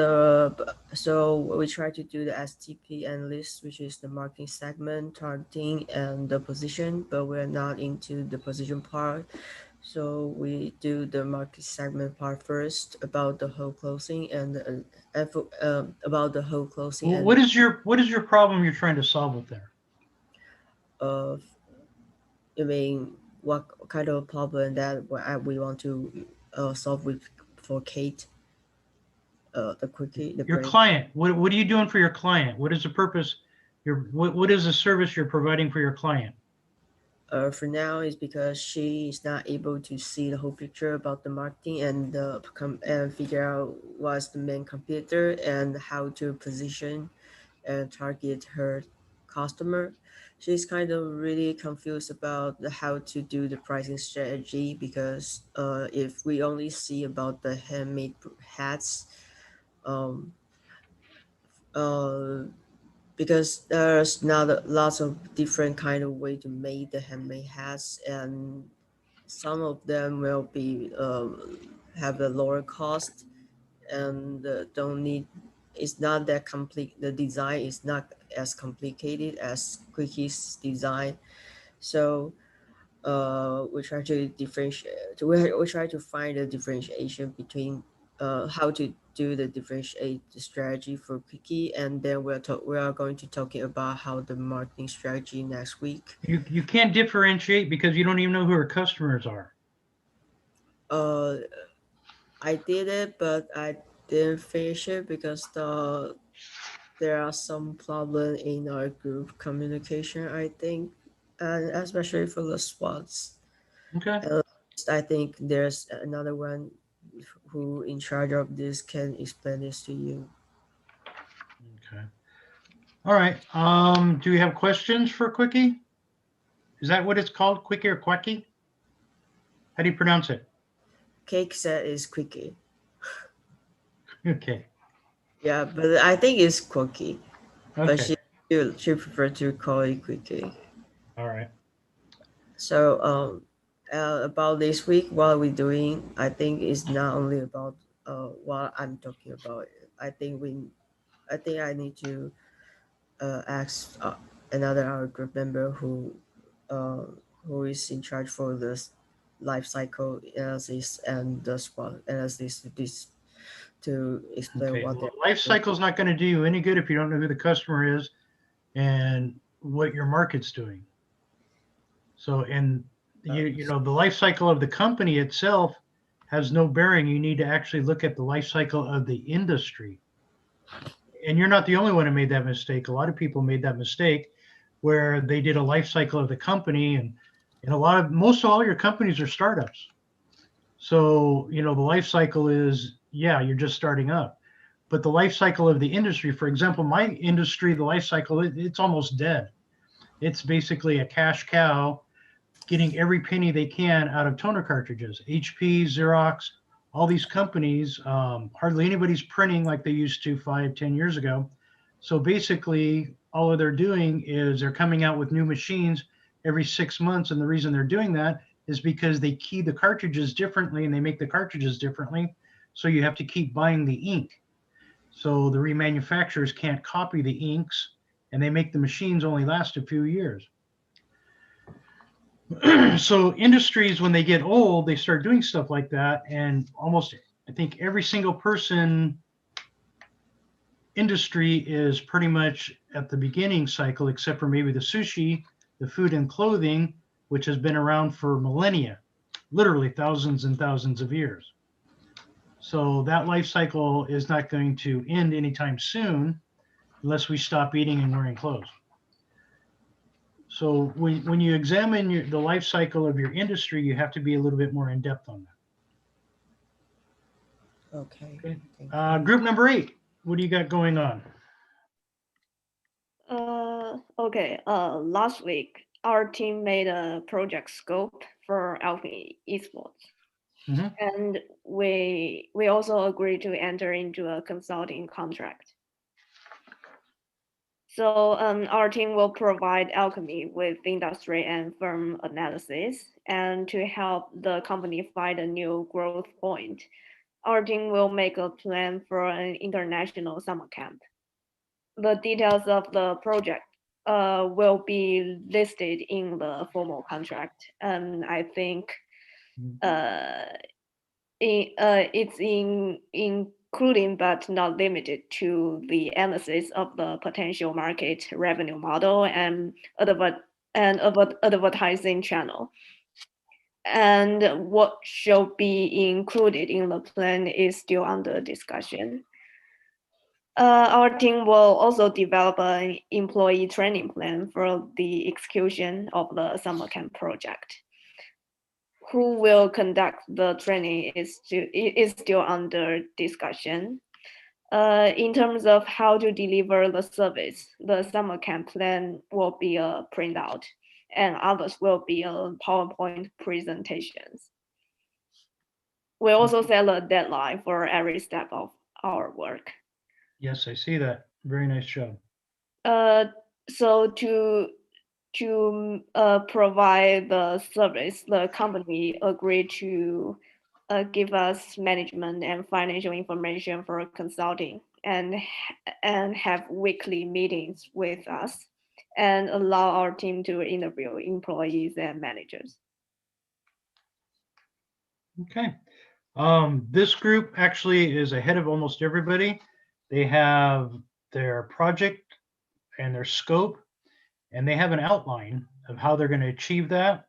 so we try to do the STP analysis, which is the marketing segment, targeting, and the position, but we're not into the position part. So we do the market segment part first about the whole closing and about the whole closing. Well, what is your problem you're trying to solve with there? I mean, what kind of problem that we want to solve with for Kate? The quickie. Your client. What are you doing for your client? What is the purpose? What is the service you're providing for your client? For now is because she is not able to see the whole picture about the marketing and figure out what's the main competitor and how to position and target her customer. She's kind of really confused about how to do the pricing strategy because if we only see about the handmade hats, because there's not lots of different kind of way to make the handmade hats, and some of them will be have a lower cost and don't need. It's not that complete. The design is not as complicated as Quickie's design, so we try to differentiate. We try to find a differentiation between how to do the differentiate the strategy for Quickie, and then we are going to talking about how the marketing strategy next week. You can't differentiate because you don't even know who her customers are. I did it, but I didn't finish it because there are some problem in our group communication, I think, and especially for the SWATs. Okay. I think there's another one who in charge of this can explain this to you. Okay. All right. Do you have questions for Quickie? Is that what it's called? Quickie or Quacky? How do you pronounce it? Cake said is Quickie. Okay. Yeah, but I think it's Quickie. Okay. But she preferred to call it Quickie. All right. So about this week, what we're doing, I think is not only about what I'm talking about. I think I think I need to ask another our group member who is in charge for this life cycle analysis and the SWOT analysis to explain Okay, what well, they're life cycle is not going to do you any good if you don't know who the customer is and what your market's doing. So, and you know, the life cycle of the company itself has no bearing. You need to actually look at the life cycle of the industry. And you're not the only one who made that mistake. A lot of people made that mistake where they did a life cycle of the company, and most of all your companies are startups. So, you know, the life cycle is, yeah, you're just starting up. But the life cycle of the industry, for example, my industry, the life cycle, it's almost dead. It's basically a cash cow getting every penny they can out of toner cartridges. HP, Xerox, all these companies, hardly anybody's printing like they used to 5-10 years ago. So basically, all they're doing is they're coming out with new machines every 6 months. And the reason they're doing that is because they key the cartridges differently and they make the cartridges differently. So you have to keep buying the ink. So the remanufacturers can't copy the inks and they make the machines only last a few years. So industries, when they get old, they start doing stuff like that. And almost, I think every single person industry is pretty much at the beginning cycle, except for maybe the sushi, the food and clothing, which has been around for millennia, literally thousands and thousands of years. So that life cycle is not going to end anytime soon unless we stop eating and wearing clothes. So when you examine the life cycle of your industry, you have to be a little bit more in depth on that. Okay. Group number 8, what do you got going on? Okay. Last week, our team made a project scope for Alchemy Esports. And we also agreed to enter into a consulting contract. So our team will provide Alchemy with industry and firm analysis, and to help the company find a new growth point, our team will make a plan for an international summer camp. The details of the project will be listed in the formal contract, and I think it's including but not limited to the analysis of the potential market revenue model and advertising channel. And what should be included in the plan is still under discussion. Our team will also develop an employee training plan for the execution of the summer camp project. Who will conduct the training is still under discussion. In terms of how to deliver the service, the summer camp plan will be a printout, and others will be a PowerPoint presentations. We also set a deadline for every step of our work. Yes, I see that. Very nice job. So to provide the service, the company agreed to give us management and financial information for consulting and have weekly meetings with us and allow our team to interview employees and managers. Okay. This group actually is ahead of almost everybody. They have their project and their scope, and they have an outline of how they're going to achieve that.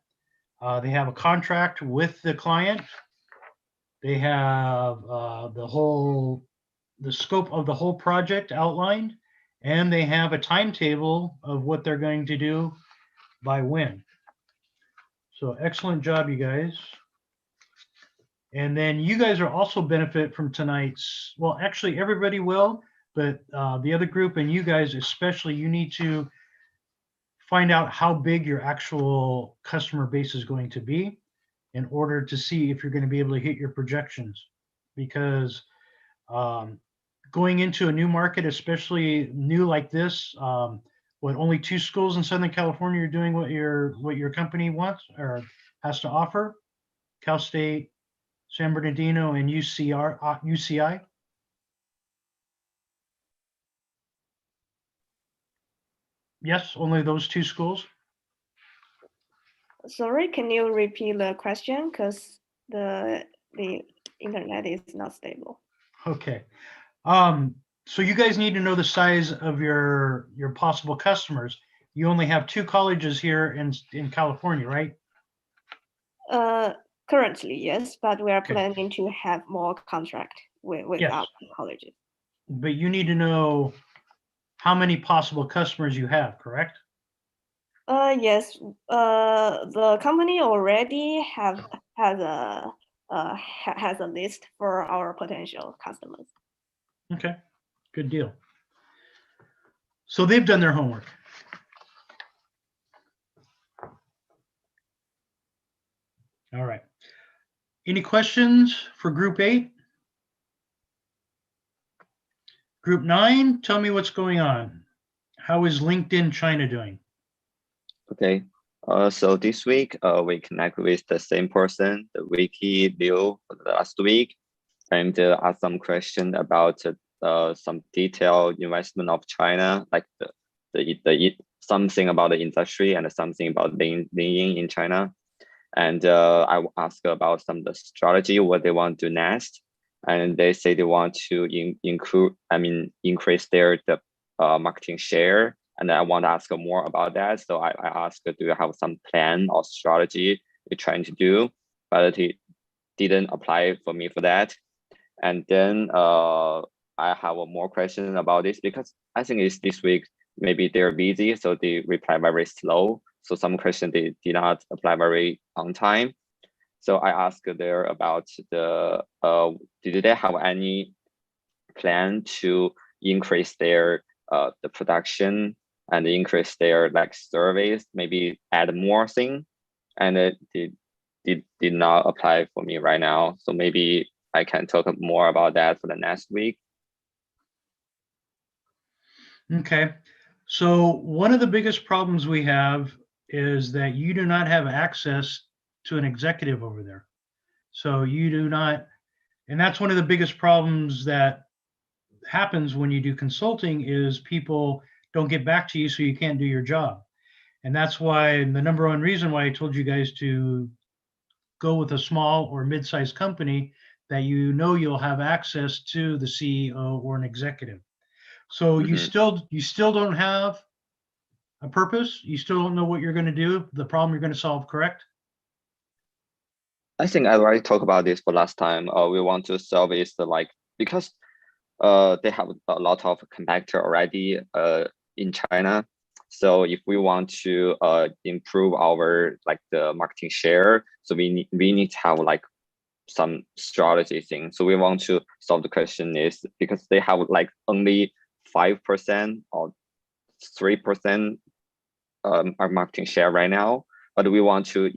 They have a contract with the client. They have the scope of the whole project outlined, and they have a timetable of what they're going to do by when. So excellent job, you guys. And then you guys are also benefit from tonight's, well, actually everybody will, but the other group and you guys especially, you need to find out how big your actual customer base is going to be in order to see if you're going to be able to hit your projections. Because going into a new market, especially new like this, only 2 schools in Southern California are doing what your company wants or has to offer? Cal State, San Bernardino, and UCI. Yes, only those two schools? Sorry, can you repeat the question? Because the internet is not stable. Okay. So you guys need to know the size of your possible customers. You only have two colleges here in California, right? Currently, yes, but we are Okay. planning to have more contract with Yes. our colleges. But you need to know how many possible customers you have, correct? Yes. The company already has a list for our potential customers. Okay, good deal. So they've done their homework. All right. Any questions for group 8? Group 9, tell me what's going on. How is LinkedIn China doing? Okay. So this week, we connect with the same person, the Wiki Liu, last week, and ask some question about some detailed investment of China, like something about the industry and something about Lean in China. And I asked about some of the strategy, what they want to do next. And they say they want to increase their marketing share. And I want to ask more about that. So I asked, do you have some plan or strategy you're trying to do? But he didn't apply for me for that. And then I have more questions about this because I think it's this week, maybe they're busy, so they reply very slow. So some questions they did not apply very on time. So I asked there about did they have any plan to increase their the production and increase their like surveys, maybe add more thing, and it did not apply for me right now. So maybe I can talk more about that for the next week. Okay. So one of the biggest problems we have is that you do not have access to an executive over there. So you do not, and that's one of the biggest problems that happens when you do consulting is people don't get back to you, so you can't do your job. And that's why the number one reason why I told you guys to go with a small or mid-sized company that you know you'll have access to the CEO or an executive. So you still don't have a purpose. You still don't know what you're going to do, the problem you're going to solve, correct? I think I already talked about this for last time. We want to solve is because they have a lot of competitor already in China. So if we want to improve our the marketing share, so we need to have some strategy thing. So we want to solve the question is because they have only 5% or 3% our marketing share right now, but we want to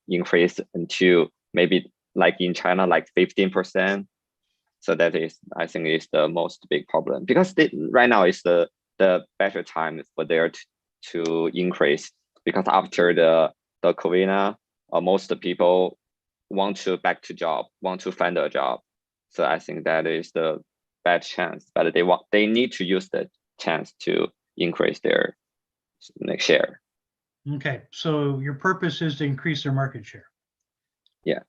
increase into maybe in China 15%. So that is, I think, is the most big problem because right now is the better time for there to increase because after the corona, most people want to back to job, want to find a job. So I think that is the bad chance, but they need to use the chance to increase their share. Okay, so your purpose is to increase their market share. Yeah.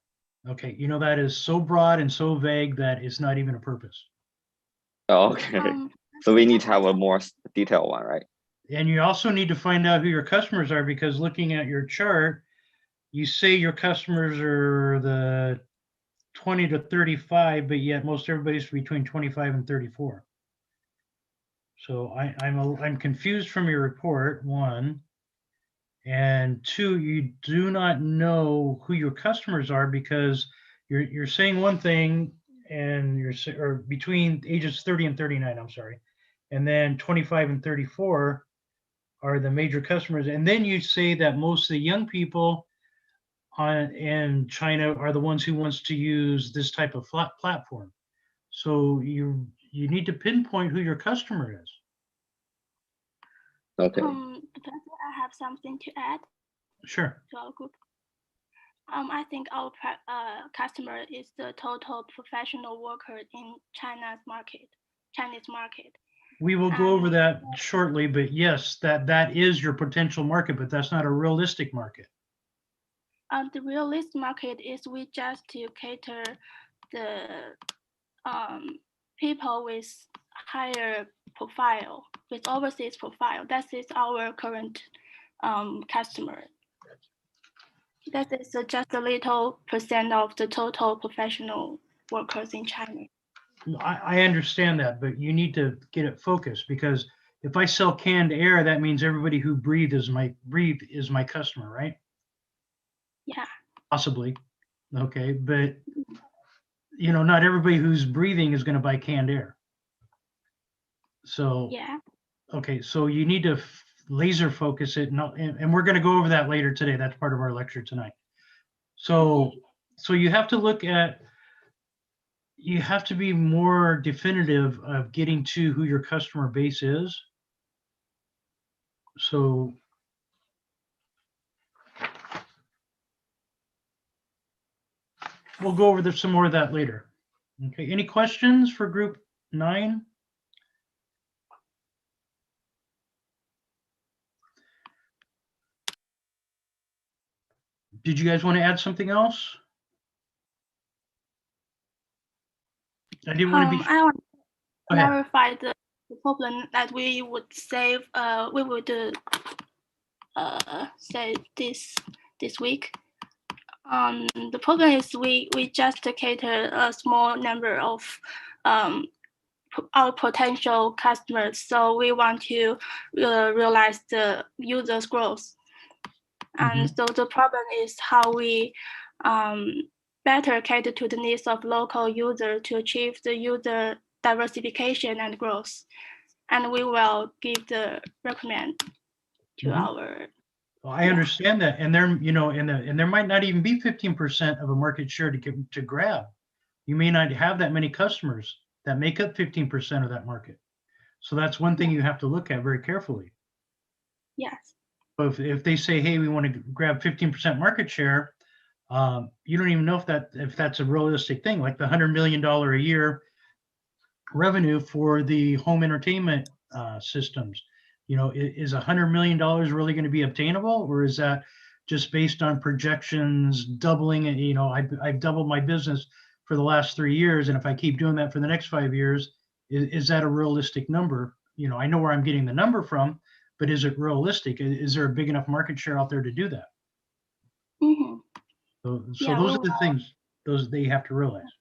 Okay, that is so broad and so vague that it's not even a purpose. Okay. So we need to have a more detailed one, right? And you also need to find out who your customers are because looking at your chart, you say your customers are the 20 to 35, but yet most everybody's between 25 and 34. So I'm confused from your report, one. And two, you do not know who your customers are because you're saying one thing and or between ages 30 and 39, I'm sorry. And then 25 and 34 are the major customers. And then you say that most of the young people in China are the ones who wants to use this type of platform. So you need to pinpoint who your customer is. Okay. Professor, I have something to add. Sure. To our group. I think our customer is the total professional worker in Chinese market. We will go over that shortly, but yes, that is your potential market, but that's not a realistic market. The realistic market is we just to cater the people with higher profile, with overseas profile. That is our current customer. That is just a little % of the total professional workers in China. I understand that, but you need to get it focused, because if I sell canned air, that means everybody who breathes is my customer, right? Yeah. Possibly. Okay, but not everybody who's breathing is going to buy canned air. So yeah. Okay, so you need to laser focus it, and we're going to go over that later today. That's part of our lecture tonight. So you have to look at, you have to be more definitive of getting to who your customer base is. So we'll go over some more of that later. Okay, any questions for group 9? Did you guys want to add something else? I didn't want to be. I want to clarify the problem that we would save. We would say this week. The problem is we just cater a small number of our potential customers, so we want to realize the users' growth. And so the problem is how we better cater to the needs of local users to achieve the user diversification and growth. And we will give the recommend to our. Well, I understand that, and there, and there might not even be 15% of a market share to grab. You may not have that many customers that make up 15% of that market. So that's one thing you have to look at very carefully. Yes. But if they say, hey, we want to grab 15% market share, you don't even know if that's a realistic thing, like the $100 million a year revenue for the home entertainment systems. Is $100 million really going to be obtainable, or is that just based on projections doubling? I've doubled my business for the last 3 years, and if I keep doing that for the next 5 years, is that a realistic number? I know where I'm getting the number from, but is it realistic? Is there a big enough market share out there to do that? So those are the things that you have to realize.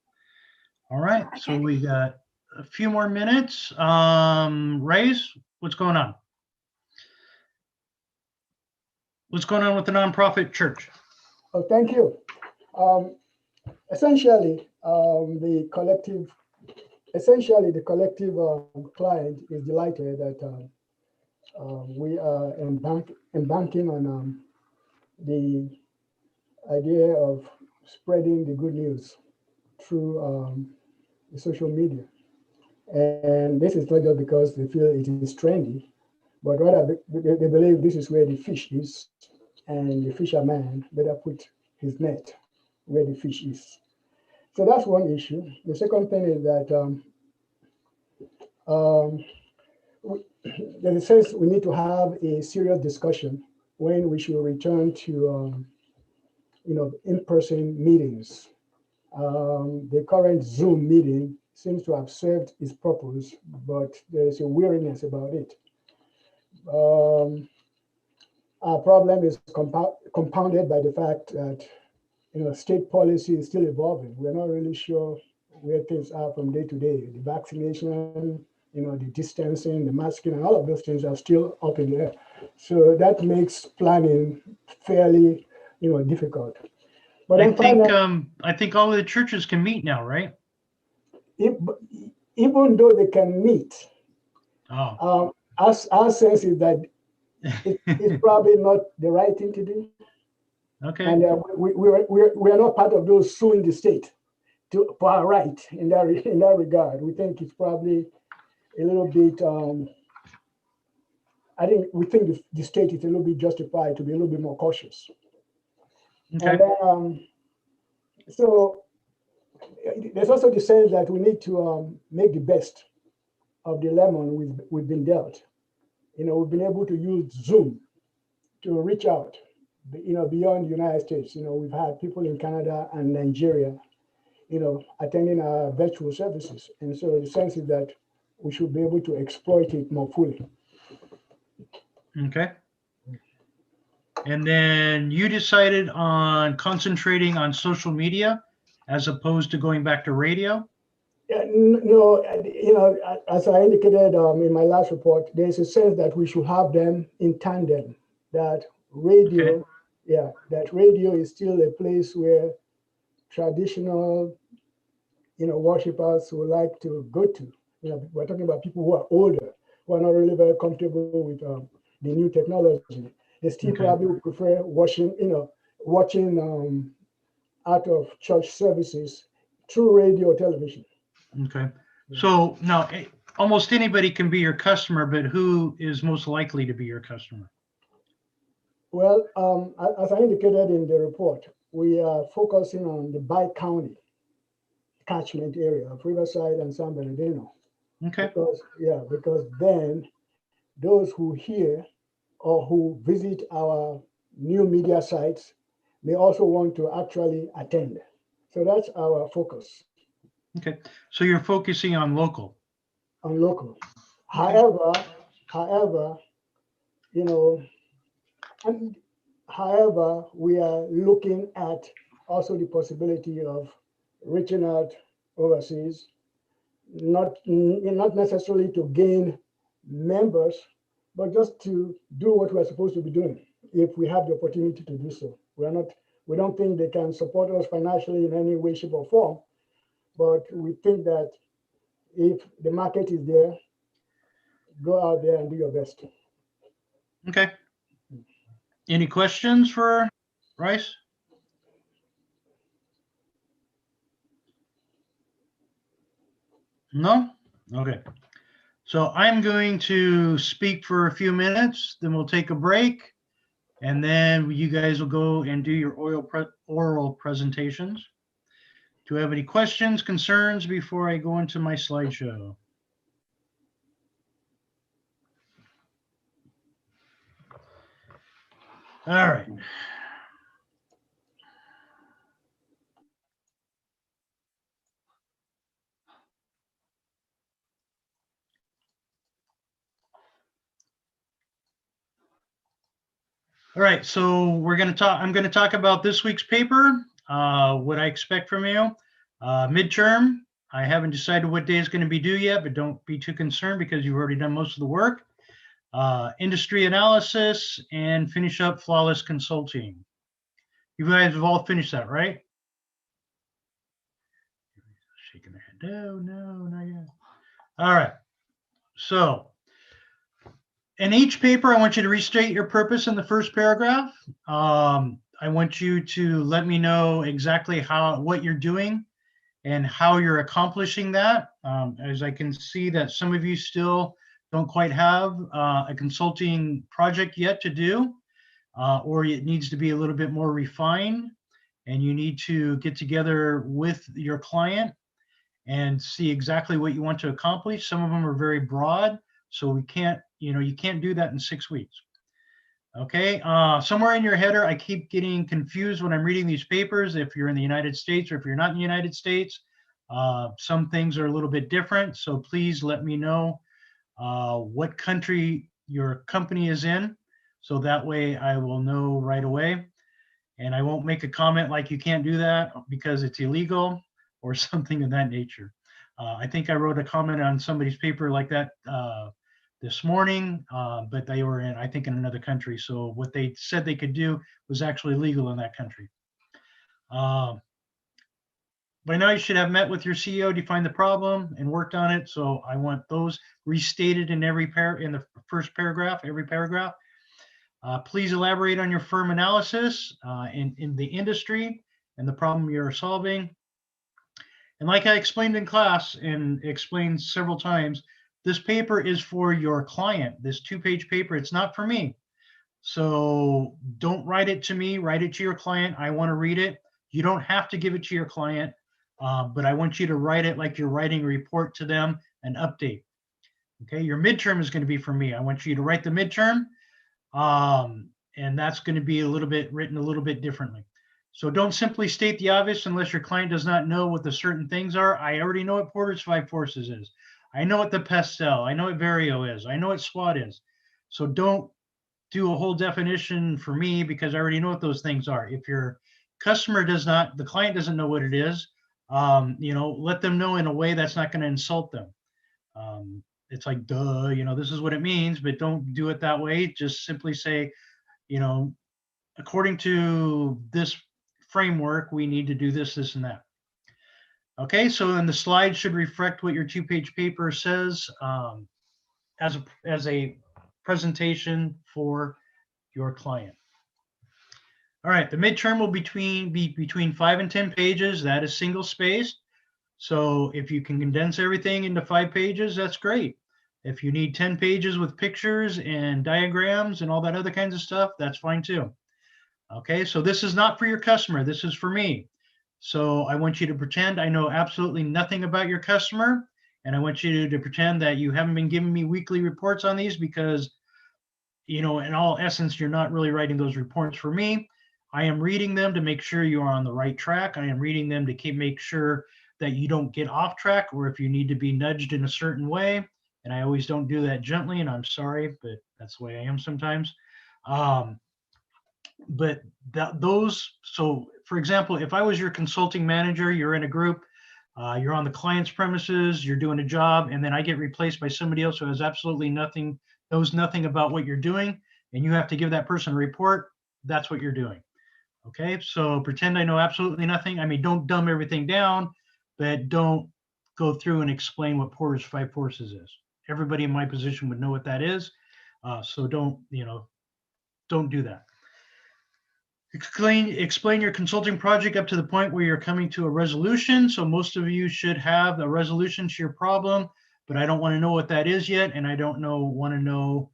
All right, so we got a few more minutes. Rays, what's going on? What's going on with the nonprofit church? Oh, thank you. Essentially, the collective client is delighted that we are embanking on the idea of spreading the good news through the social media. And this is not just because they feel it is trendy, but rather they believe this is where the fish is, and the fisherman better put his net where the fish is. So that's one issue. The second thing is that there's a sense we need to have a serious discussion when we should return to in-person meetings. The current Zoom meeting seems to have served its purpose, but there's a weariness about it. Our problem is compounded by the fact that state policy is still evolving. We're not really sure where things are from day to day. The vaccination, the distancing, the masking, and all of those things are still up in the air. So that makes planning fairly, difficult. But I think all of the churches can meet now, right? Even though they can meet, our sense is that it's probably not the right thing to do. Okay. And we are not part of those suing the state for our right in that regard. We think it's probably a little bit. We think the state is a little bit justified to be a little bit more cautious. Okay. And then, so there's also the sense that we need to make the best of the lemon we've been dealt. We've been able to use Zoom to reach out, beyond the United States. We've had people in Canada and Nigeria, attending our virtual services. And so the sense is that we should be able to exploit it more fully. Okay. And then you decided on concentrating on social media as opposed to going back to radio? Yeah, no, as I indicated in my last report, there's a sense that we should have them in tandem, that radio, okay. That radio is still a place where traditional, worshippers would like to go to. We're talking about people who are older, who are not really very comfortable with the new technology. They still probably would prefer watching out of church services through radio or television. Okay. So now almost anybody can be your customer, but who is most likely to be your customer? Well, as I indicated in the report, we are focusing on the bi-county catchment area of Riverside and San Bernardino. Okay. Because then those who hear or who visit our new media sites may also want to actually attend. So that's our focus. Okay. So you're focusing on local. On local. Okay. However, we are looking at also the possibility of reaching out overseas, not necessarily to gain members, but just to do what we're supposed to be doing if we have the opportunity to do so. We don't think they can support us financially in any way, shape, or form, but we think that if the market is there, go out there and do your best. Okay. Any questions for Rice? No? Okay. So I'm going to speak for a few minutes, then we'll take a break, and then you guys will go and do your oral presentations. Do you have any questions, concerns before I go into my slideshow? All right. All right, so I'm going to talk about this week's paper, what I expect from you. Midterm, I haven't decided what day is going to be due yet, but don't be too concerned because you've already done most of the work. Industry analysis, and finish up flawless consulting. You guys have all finished that, right? Shaking their head. No, not yet. All right. So in each paper, I want you to restate your purpose in the first paragraph. I want you to let me know exactly what you're doing and how you're accomplishing that. As I can see that some of you still don't quite have a consulting project yet to do, or it needs to be a little bit more refined, and you need to get together with your client and see exactly what you want to accomplish. Some of them are very broad, so we can't, you can't do that in 6 weeks. Okay, somewhere in your header, I keep getting confused when I'm reading these papers, if you're in the United States or if you're not in the United States. Some things are a little bit different, so please let me know what country your company is in, so that way I will know right away. And I won't make a comment like you can't do that because it's illegal or something of that nature. I think I wrote a comment on somebody's paper like that this morning, but they were in, I think, in another country. So what they said they could do was actually legal in that country. By now you should have met with your CEO, defined the problem, and worked on it. So I want those restated in in the first paragraph, every paragraph. Please elaborate on your firm analysis in the industry and the problem you're solving. And like I explained in class and explained several times, this paper is for your client. This 2-page paper, it's not for me. So don't write it to me, write it to your client. I want to read it. You don't have to give it to your client, but I want you to write it like you're writing a report to them, an update. Okay, your midterm is going to be for me. I want you to write the midterm, and that's going to be a little bit written a little bit differently. So don't simply state the obvious unless your client does not know what the certain things are. I already know what Porter's 5 forces is. I know what the Pestel, I know what Vario is. I know what SWOT is. So don't do a whole definition for me because I already know what those things are. If your customer does not, the client doesn't know what it is, let them know in a way that's not going to insult them. It's like, duh, this is what it means, but don't do it that way. Just simply say, according to this framework, we need to do this, this, and that. Okay, so then the slide should reflect what your 2-page paper says as a presentation for your client. All right, the midterm will be between 5 and 10 pages. That is single spaced. So if you can condense everything into 5 pages, that's great. If you need 10 pages with pictures and diagrams and all that other kinds of stuff, that's fine too. Okay, so this is not for your customer. This is for me. So I want you to pretend I know absolutely nothing about your customer. And I want you to pretend that you haven't been giving me weekly reports on these because, in all essence, you're not really writing those reports for me. I am reading them to make sure you are on the right track. I am reading them to make sure that you don't get off track or if you need to be nudged in a certain way. And I always don't do that gently, and I'm sorry, but that's the way I am sometimes. So for example, if I was your consulting manager, you're in a group, you're on the client's premises, you're doing a job, and then I get replaced by somebody else who has absolutely nothing, knows nothing about what you're doing, and you have to give that person a report, that's what you're doing. Okay, so pretend I know absolutely nothing. I mean, don't dumb everything down, but don't go through and explain what Porter's 5 forces is. Everybody in my position would know what that is. So don't do that. Explain your consulting project up to the point where you're coming to a resolution. So most of you should have a resolution to your problem, but I don't want to know what that is yet, and I don't want to know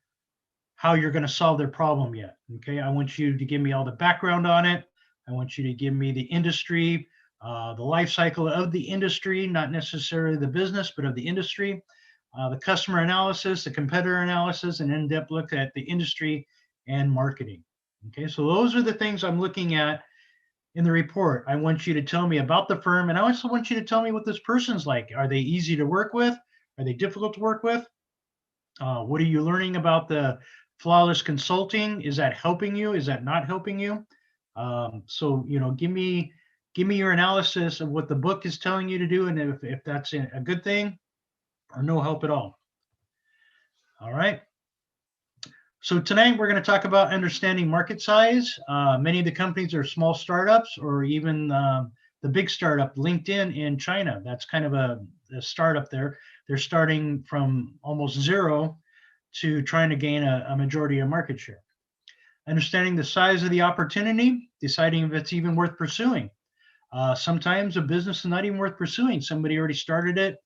how you're going to solve their problem yet. Okay, I want you to give me all the background on it. I want you to give me the industry, the life cycle of the industry, not necessarily the business, but of the industry, the customer analysis, the competitor analysis, and in-depth look at the industry and marketing. Okay, so those are the things I'm looking at in the report. I want you to tell me about the firm, and I also want you to tell me what this person's like. Are they easy to work with? Are they difficult to work with? What are you learning about the flawless consulting? Is that helping you? Is that not helping you? So give me your analysis of what the book is telling you to do, and if that's a good thing or no help at all. All right. So tonight we're going to talk about understanding market size. Many of the companies are small startups or even the big startup, LinkedIn in China. That's kind of a startup there. They're starting from almost zero to trying to gain a majority of market share. Understanding the size of the opportunity, deciding if it's even worth pursuing. Sometimes a business is not even worth pursuing. Somebody already started it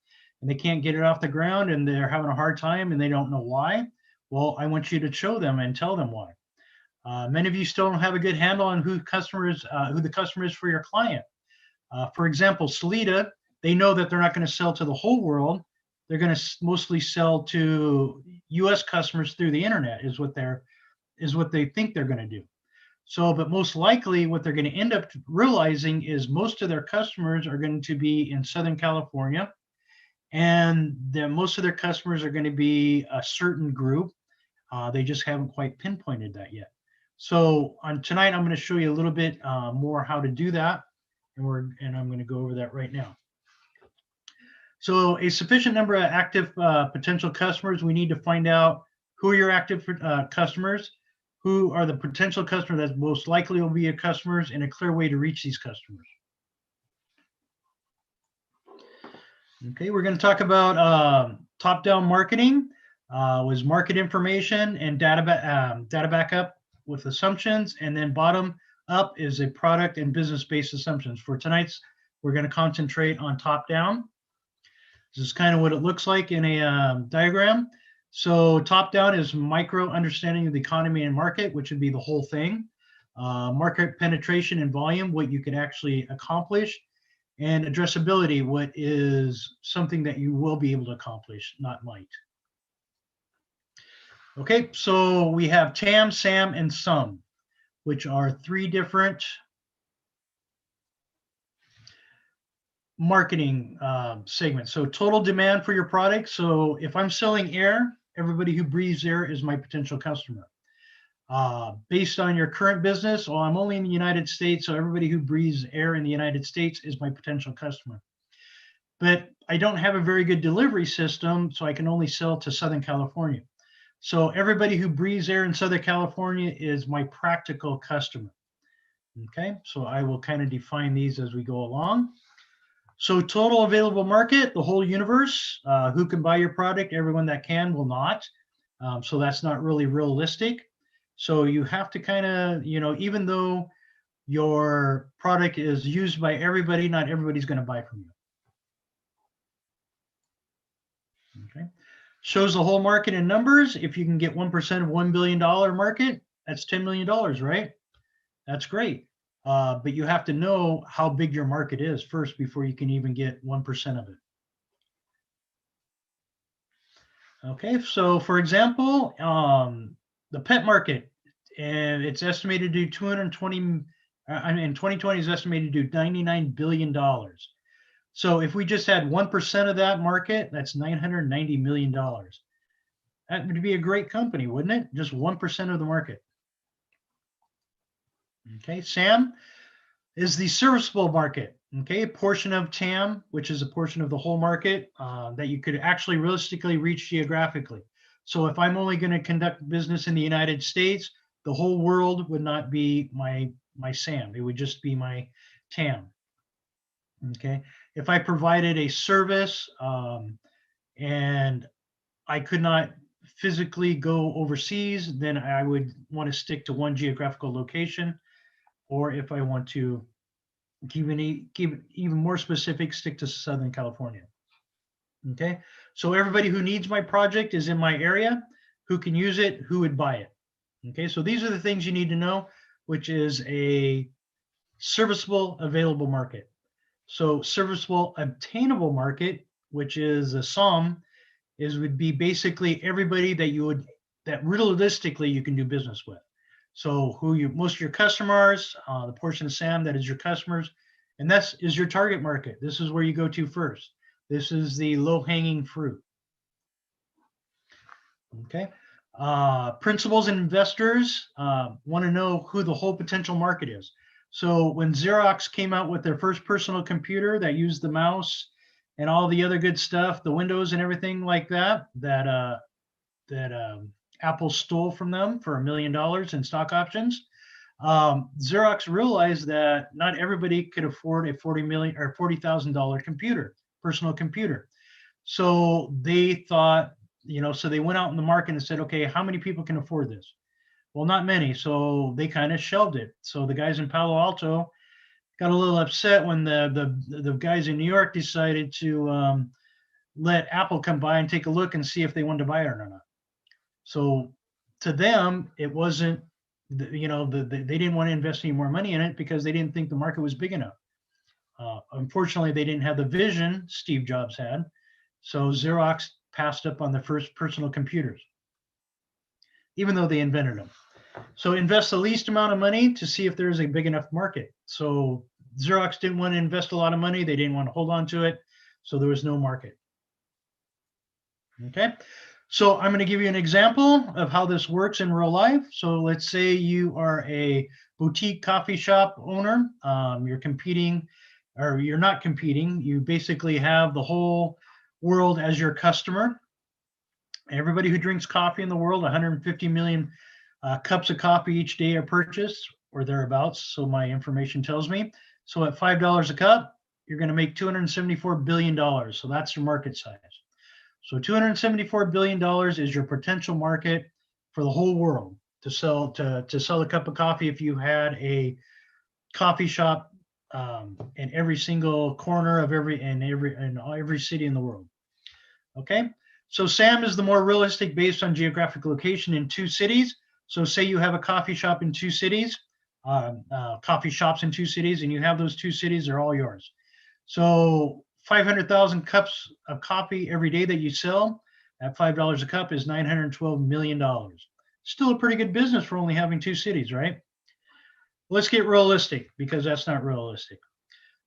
and they can't get it off the ground and they're having a hard time and they don't know why. Well, I want you to show them and tell them why. Many of you still don't have a good handle on who the customer is for your client. For example, Salida, they know that they're not going to sell to the whole world. They're going to mostly sell to U.S. customers through the internet is what they think they're going to do. So, but most likely what they're going to end up realizing is most of their customers are going to be in Southern California, and most of their customers are going to be a certain group. They just haven't quite pinpointed that yet. So tonight, I'm going to show you a little bit more how to do that. And I'm going to go over that right now. So a sufficient number of active potential customers, we need to find out who are your active customers, who are the potential customers that most likely will be your customers, and a clear way to reach these customers. Okay, we're going to talk about top-down marketing, was market information and data backup with assumptions, and then bottom up is a product and business-based assumptions. For tonight's, we're going to concentrate on top-down. This is kind of what it looks like in a diagram. So top-down is micro understanding of the economy and market, which would be the whole thing. Market penetration and volume, what you can actually accomplish. And addressability, what is something that you will be able to accomplish, not might. Okay, so we have TAM, SAM, and SUM, which are 3 different marketing segments. So total demand for your product. So if I'm selling air, everybody who breathes air is my potential customer. Based on your current business, well, I'm only in the United States, so everybody who breathes air in the United States is my potential customer. But I don't have a very good delivery system, so I can only sell to Southern California. So everybody who breathes air in Southern California is my practical customer. Okay, so I will kind of define these as we go along. So total available market, the whole universe, who can buy your product? Everyone that can will not. So that's not really realistic. So you have to kind of, even though your product is used by everybody, not everybody's going to buy from you. Okay. Shows the whole market in numbers. If you can get 1% of $1 billion market, that's $10 million, right? That's great. But you have to know how big your market is first before you can even get 1% of it. Okay, so for example, the pet market, and it's estimated to do 220, in 2020 is estimated to do $99 billion. So if we just had 1% of that market, that's $990 million. That would be a great company, wouldn't it? Just 1% of the market. Okay, SAM is the serviceable market. Okay, a portion of TAM, which is a portion of the whole market that you could actually realistically reach geographically. So if I'm only going to conduct business in the United States, the whole world would not be my SAM. It would just be my TAM. Okay, if I provided a service and I could not physically go overseas, then I would want to stick to one geographical location. Or if I want to give even more specific, stick to Southern California. Okay, so everybody who needs my project is in my area. Who can use it? Who would buy it? Okay, so these are the things you need to know, which is a serviceable available market. So serviceable obtainable market, which is a SOM, would be basically everybody that realistically you can do business with. So most of your customers, the portion of SAM that is your customers, and that is your target market. This is where you go to first. This is the low-hanging fruit. Okay. Principals and investors want to know who the whole potential market is. So when Xerox came out with their first personal computer that used the mouse and all the other good stuff, the Windows and everything like that, Apple stole from them for $1 million in stock options. Xerox realized that not everybody could afford a $40,000 computer, personal computer. So they thought, so they went out in the market and said, okay, how many people can afford this? Well, not many. So they kind of shelved it. So the guys in Palo Alto got a little upset when the guys in New York decided to let Apple come by and take a look and see if they wanted to buy it or not. So to them, it wasn't, they didn't want to invest any more money in it because they didn't think the market was big enough. Unfortunately, they didn't have the vision Steve Jobs had. So Xerox passed up on the first personal computers, even though they invented them. So invest the least amount of money to see if there's a big enough market. So Xerox didn't want to invest a lot of money. They didn't want to hold on to it. So there was no market. Okay. So I'm going to give you an example of how this works in real life. So let's say you are a boutique coffee shop owner. You're competing, or you're not competing. You basically have the whole world as your customer. Everybody who drinks coffee in the world, 150 million cups of coffee each day are purchased or thereabouts. So my information tells me. So at $5 a cup, you're going to make $274 billion. So that's your market size. So $274 billion is your potential market for the whole world to sell a cup of coffee if you had a coffee shop in every single corner of every city in the world. Okay, so SAM is the more realistic based on geographic location in 2 cities. So say you have a coffee shop in 2 cities, coffee shops in 2 cities, and you have those 2 cities, they're all yours. So 500,000 cups of coffee every day that you sell, at $5 a cup is $912 million. Still a pretty good business for only having 2 cities, right? Let's get realistic, because that's not realistic.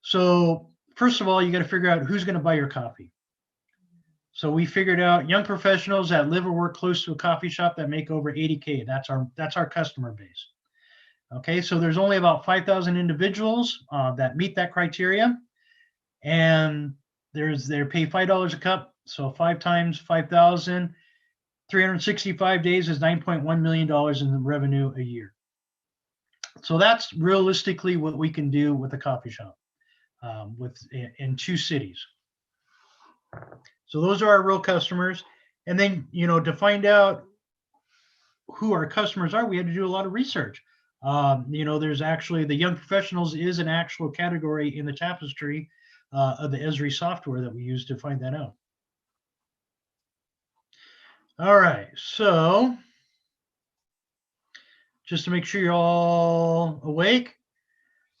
So first of all, you got to figure out who's going to buy your coffee. So we figured out young professionals that live or work close to a coffee shop that make over 80K. That's our customer base. Okay, so there's only about 5,000 individuals that meet that criteria, and they pay $5 a cup. So 5 times 5,000, 365 days is $9.1 million in revenue a year. So that's realistically what we can do with a coffee shop in 2 cities. So those are our real customers. And then, to find out who our customers are, we had to do a lot of research. There's actually the young professionals is an actual category in the tapestry of the Esri software that we use to find that out. All right, so just to make sure you're all awake,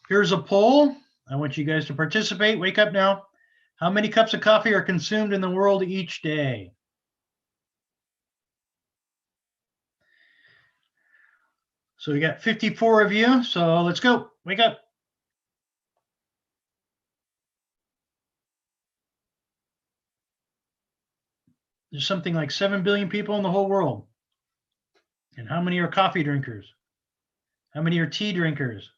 here's a poll. I want you guys to participate. Wake up now. How many cups of coffee are consumed in the world each day? So we got 54 of you. So let's go. Wake up. There's something like 7 billion people in the whole world. And how many are coffee drinkers? How many are tea drinkers?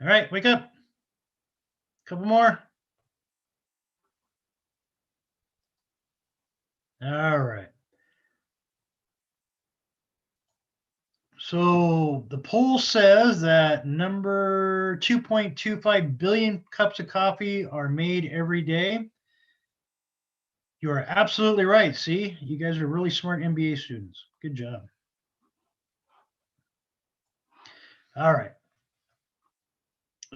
All right, wake up. Couple more. All right. So the poll says that number 2.25 billion cups of coffee are made every day. You are absolutely right. See, you guys are really smart MBA students. Good job. All right.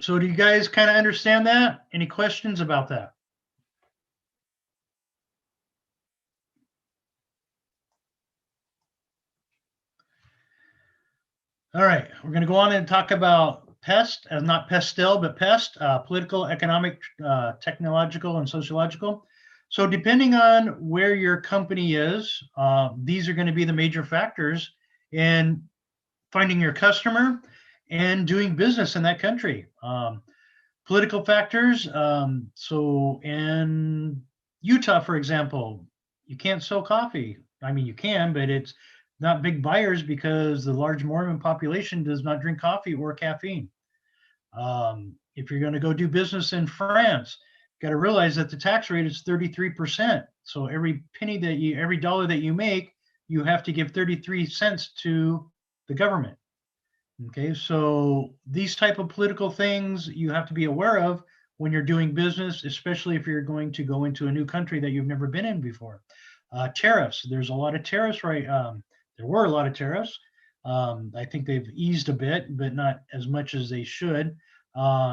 So do you guys kind of understand that? Any questions about that? All right, we're going to go on and talk about PEST, not PESTEL, but PEST, political, economic, technological, and sociological. So depending on where your company is, these are going to be the major factors in finding your customer and doing business in that country. Political factors, so in Utah, for example, you can't sell coffee. I mean, you can, but it's not big buyers because the large Mormon population does not drink coffee or caffeine. If you're going to go do business in France, got to realize that the tax rate is 33%. So every dollar that you make, you have to give 33 cents to the government. Okay, so these type of political things you have to be aware of when you're doing business, especially if you're going to go into a new country that you've never been in before. Tariffs, there's a lot of tariffs, right? There were a lot of tariffs. I think they've eased a bit, but not as much as they should.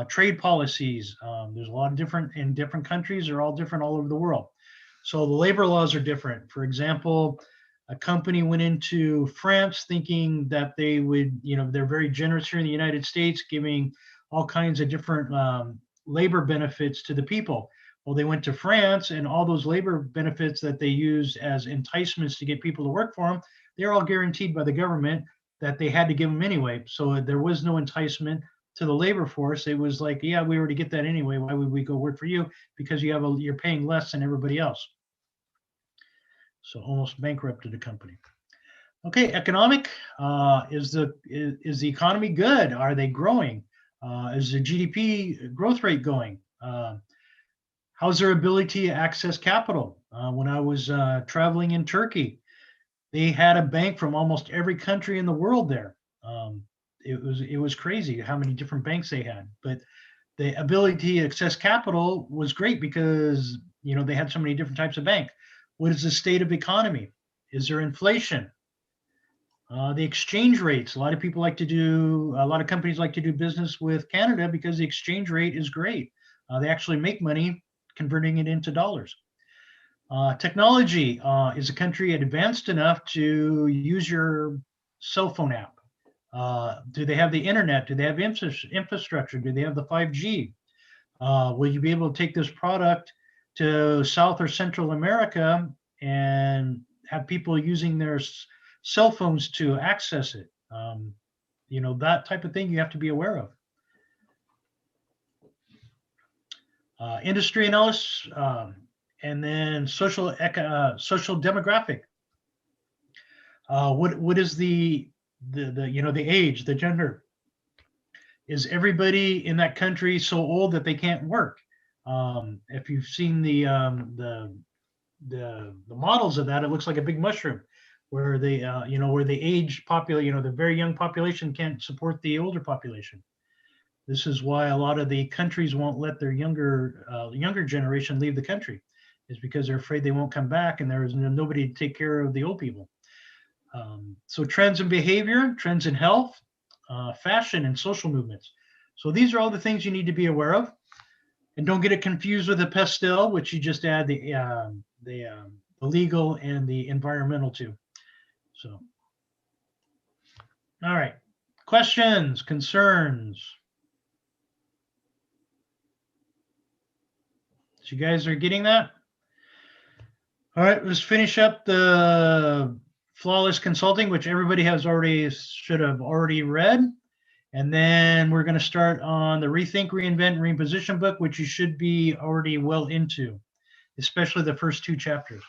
Trade policies, there's a lot of different countries. They're all different all over the world. So the labor laws are different. For example, a company went into France thinking that they would, they're very generous here in the United States, giving all kinds of different labor benefits to the people. Well, they went to France, and all those labor benefits that they used as enticements to get people to work for them, they're all guaranteed by the government that they had to give them anyway. So there was no enticement to the labor force. It was like, yeah, we already get that anyway. Why would we go work for you? Because you're paying less than everybody else. So almost bankrupted the company. Okay, economic, is the economy good? Are they growing? Is the GDP growth rate going? How's their ability to access capital? When I was traveling in Turkey, they had a bank from almost every country in the world there. It was crazy how many different banks they had, but the ability to access capital was great because they had so many different types of bank. What is the state of economy? Is there inflation? The exchange rates. A lot of companies like to do business with Canada because the exchange rate is great. They actually make money converting it into dollars. Technology, is a country advanced enough to use your cell phone app? Do they have the internet? Do they have infrastructure? Do they have the 5G? Will you be able to take this product to South or Central America and have people using their cell phones to access it? You know, that type of thing you have to be aware of. Industry analysis, and then social demographic. What is the you know, the age, the gender? Is everybody in that country so old that they can't work? If you've seen the models of that, it looks like a big mushroom, where they you know, where the age population, you know, the very young population can't support the older population. This is why a lot of the countries won't let their younger generation leave the country, is because they're afraid they won't come back and there is nobody to take care of the old people. So trends in behavior, trends in health, fashion, and social movements. So these are all the things you need to be aware of. And don't get it confused with the pastel, which you just add the legal and the environmental to. So, all right. Questions, concerns? So you guys are getting that? All right, let's finish up the flawless consulting, which everybody should have already read. And then we're going to start on the Rethink, Reinvent, and Reposition book, which you should be already well into, especially the first 2 chapters.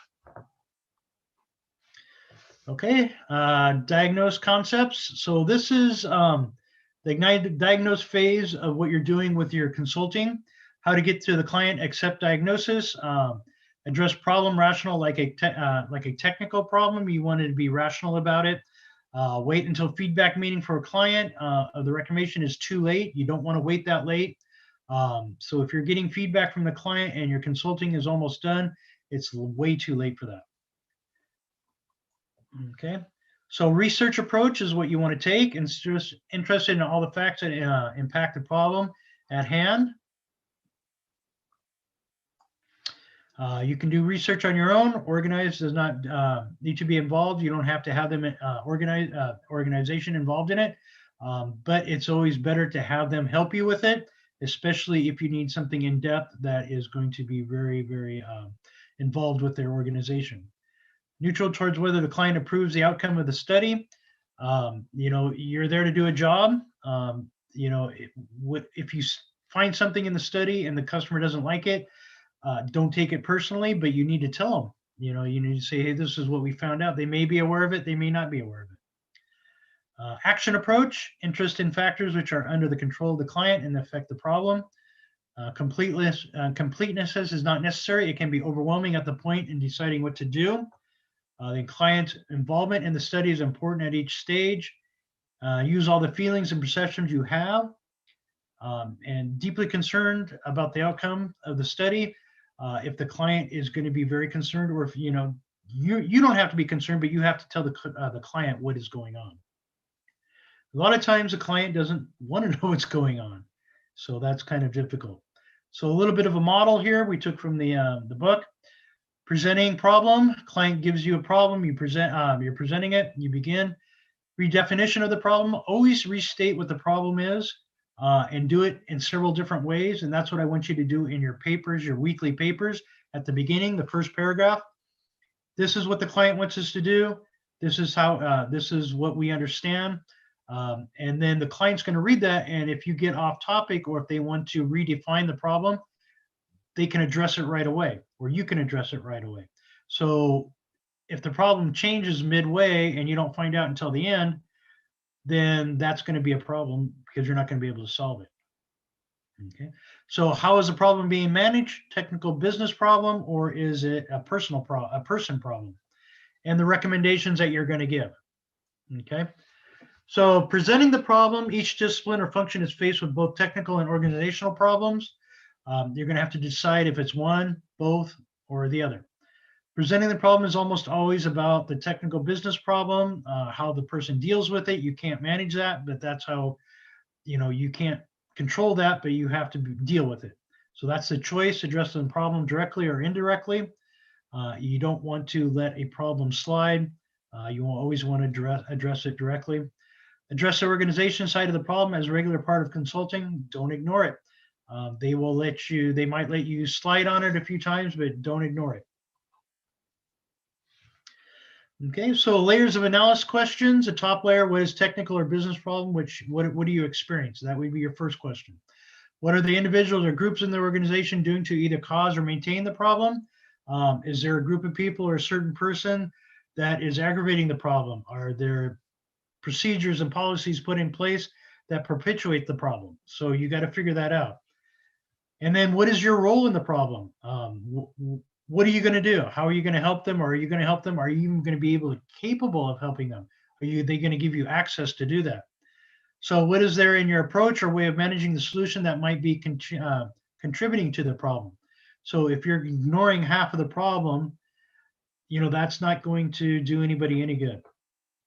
Okay, diagnose concepts. So this is the diagnose phase of what you're doing with your consulting. How to get to the client, accept diagnosis, address problem rational, like a technical problem. You wanted to be rational about it. Wait until feedback meeting for a client. The recommendation is too late. You don't want to wait that late. So if you're getting feedback from the client and your consulting is almost done, it's way too late for that. Okay. So research approach is what you want to take, and just interested in all the facts that impact the problem at hand. You can do research on your own. Organize does not need to be involved. You don't have to have them organization involved in it, but it's always better to have them help you with it, especially if you need something in depth that is going to be very, very involved with their organization. Neutral towards whether the client approves the outcome of the study. You know, you're there to do a job. You know, if you find something in the study and the customer doesn't like it, don't take it personally, but you need to tell them. You know, you need to say, hey, this is what we found out. They may be aware of it. They may not be aware of it. Action approach, interest in factors which are under the control of the client and affect the problem. Completeness is not necessary. It can be overwhelming at the point in deciding what to do. The client's involvement in the study is important at each stage. Use all the feelings and perceptions you have. And deeply concerned about the outcome of the study. If the client is going to be very concerned, or if you know you don't have to be concerned, but you have to tell the client what is going on. A lot of times the client doesn't want to know what's going on, so that's kind of difficult. So a little bit of a model here we took from the book. Presenting problem. Client gives you a problem. You present. You're presenting it. You begin. Redefinition of the problem. Always restate what the problem is. And do it in several different ways. And that's what I want you to do in your papers, your weekly papers. At the beginning, the first paragraph. This is what the client wants us to do. This is how, this is what we understand. And then the client's going to read that. And if you get off topic, or if they want to redefine the problem, they can address it right away, or you can address it right away. So if the problem changes midway and you don't find out until the end, then that's going to be a problem, because you're not going to be able to solve it. Okay. So how is the problem being managed? Technical business problem, or is it a person problem? And the recommendations that you're going to give. Okay. So presenting the problem, each discipline or function is faced with both technical and organizational problems. You're going to have to decide if it's one, both, or the other. Presenting the problem is almost always about the technical business problem, how the person deals with it. You can't manage that, but that's how, you know, you can't control that, but you have to deal with it. So that's the choice, addressing the problem directly or indirectly. You don't want to let a problem slide. You will always want to address it directly. Address the organization side of the problem as a regular part of consulting. Don't ignore it. They might let you slide on it a few times, but don't ignore it. Okay, so layers of analysis questions. The top layer, what is technical or business problem? What do you experience? That would be your first question. What are the individuals or groups in the organization doing to either cause or maintain the problem? Is there a group of people or a certain person that is aggravating the problem? Are there procedures and policies put in place that perpetuate the problem? So you got to figure that out. And then what is your role in the problem? What are you going to do? How are you going to help them? Or are you going to help them? Are you even going to be capable of helping them? They going to give you access to do that? So what is there in your approach or way of managing the solution that might be contributing to the problem? So if you're ignoring half of the problem, that's not going to do anybody any good.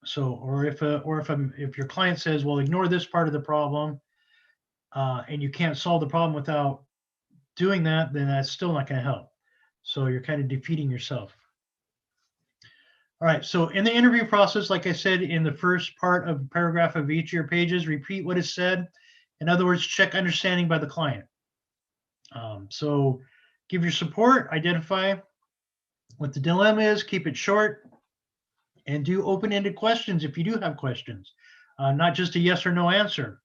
So, or if your client says, well, ignore this part of the problem, and you can't solve the problem without doing that, then that's still not going to help. So you're kind of defeating yourself. All right, so in the interview process, like I said, in the first part of paragraph of each of your pages, repeat what is said. In other words, check understanding by the client. So give your support, identify what the dilemma is, keep it short, and do open-ended questions if you do have questions, not just a yes or no answer.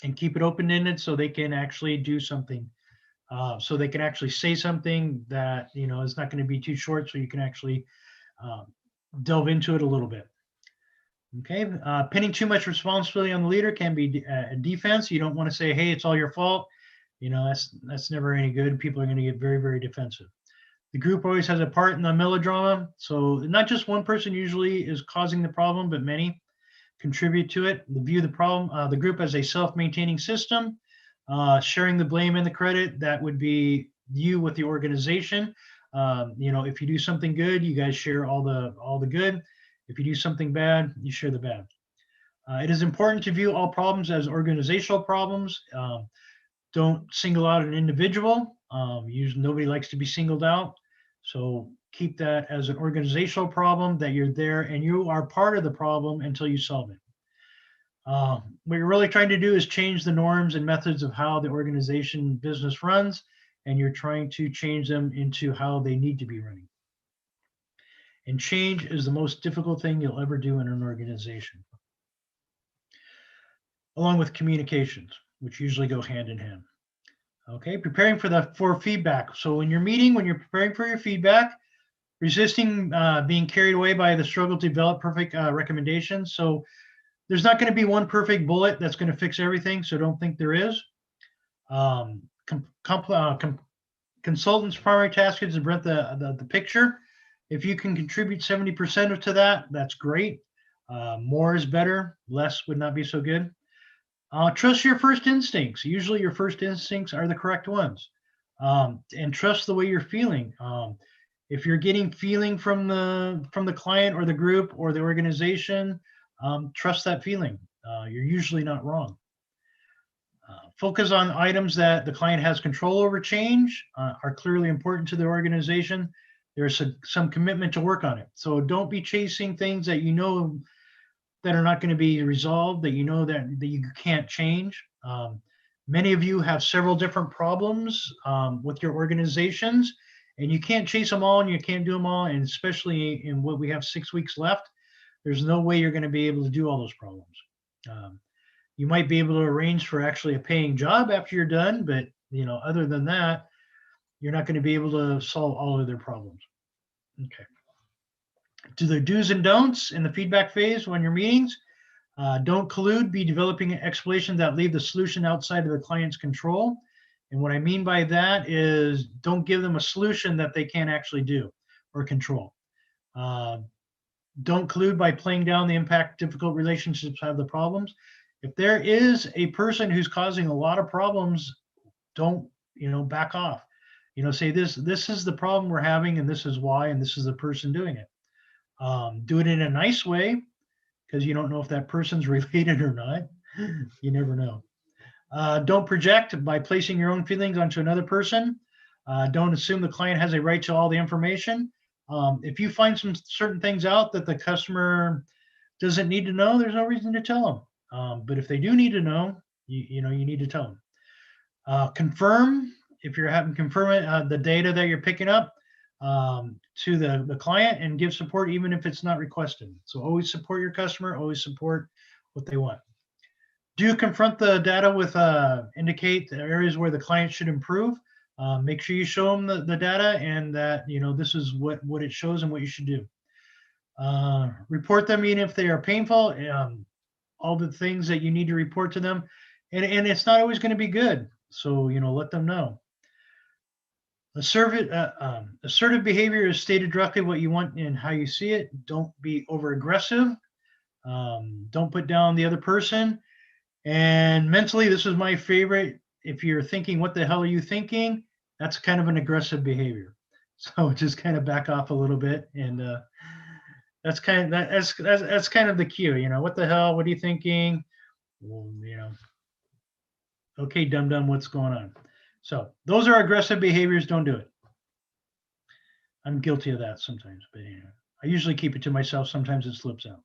And keep it open-ended so they can actually do something. So they can actually say something that, is not going to be too short, so you can actually delve into it a little bit. Okay, pinning too much responsibility on the leader can be a defense. You don't want to say, hey, it's all your fault. That's never any good. People are going to get very, very defensive. The group always has a part in the melodrama. So not just one person usually is causing the problem, but many contribute to it. View the group as a self-maintaining system, sharing the blame and the credit. That would be you with the organization. If you do something good, you guys share all the good. If you do something bad, you share the bad. It is important to view all problems as organizational problems. Don't single out an individual. Nobody likes to be singled out. So keep that as an organizational problem, that you're there and you are part of the problem until you solve it. What you're really trying to do is change the norms and methods of how the organization business runs, and you're trying to change them into how they need to be running. And change is the most difficult thing you'll ever do in an organization, along with communications, which usually go hand in hand. Okay, preparing for feedback. So when you're preparing for your feedback, resisting being carried away by the struggle to develop perfect recommendations. So there's not going to be one perfect bullet that's going to fix everything. So don't think there is. Consultant's primary task is to print the picture. If you can contribute 70% to that, that's great. More is better. Less would not be so good. Trust your first instincts. Usually your first instincts are the correct ones. And trust the way you're feeling. If you're getting feeling from the client or the group or the organization, trust that feeling. You're usually not wrong. Focus on items that the client has control over. Change are clearly important to the organization. There's some commitment to work on it. So don't be chasing things that that are not going to be resolved, that that you can't change. Many of you have several different problems with your organizations, and you can't chase them all and you can't do them all. And especially in what we have 6 weeks left, there's no way you're going to be able to do all those problems. You might be able to arrange for actually a paying job after you're done, but other than that, you're not going to be able to solve all of their problems. Okay. To the do's and don'ts in the feedback phase when your meetings, don't collude, be developing explanations that leave the solution outside of the client's control. And what I mean by that is don't give them a solution that they can't actually do or control. Don't collude by playing down the impact difficult relationships have the problems. If there is a person who's causing a lot of problems, don't, back off. Say this is the problem we're having and this is why, and this is the person doing it. Do it in a nice way, because you don't know if that person's related or not. You never know. Don't project by placing your own feelings onto another person. Don't assume the client has a right to all the information. If you find some certain things out that the customer doesn't need to know, there's no reason to tell them. But if they do need to know, you need to tell them. Confirm, if you're having confirm the data that you're picking up to the client, and give support even if it's not requested. So always support your customer, always support what they want. Do confront the data with indicate the areas where the client should improve. Make sure you show them the data and that this is what it shows and what you should do. Report them even if they are painful. All the things that you need to report to them, and it's not always going to be good. So let them know. Assertive behavior is stated directly what you want and how you see it. Don't be over aggressive. Don't put down the other person. And mentally, this is my favorite. If you're thinking, what the hell are you thinking? That's kind of an aggressive behavior. So just kind of back off a little bit. And that's kind of the cue, what the hell, what are you thinking? Well, okay, dum-dum, what's going on? So those are aggressive behaviors. Don't do it. I'm guilty of that sometimes, but I usually keep it to myself. Sometimes it slips out.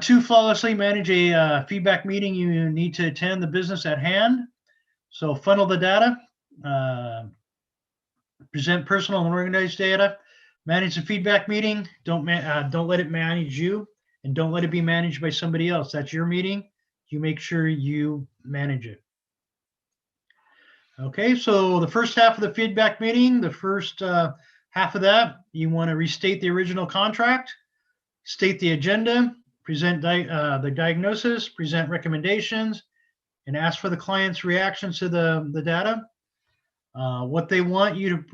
To flawlessly manage a feedback meeting, you need to attend the business at hand. So funnel the data, present personal and organized data, manage the feedback meeting. Don't let it manage you, and don't let it be managed by somebody else. That's your meeting. You make sure you manage it. Okay, so the first half of the feedback meeting, the first half of that, you want to restate the original contract, state the agenda, present the diagnosis, present recommendations, and ask for the client's reactions to the data. What they want you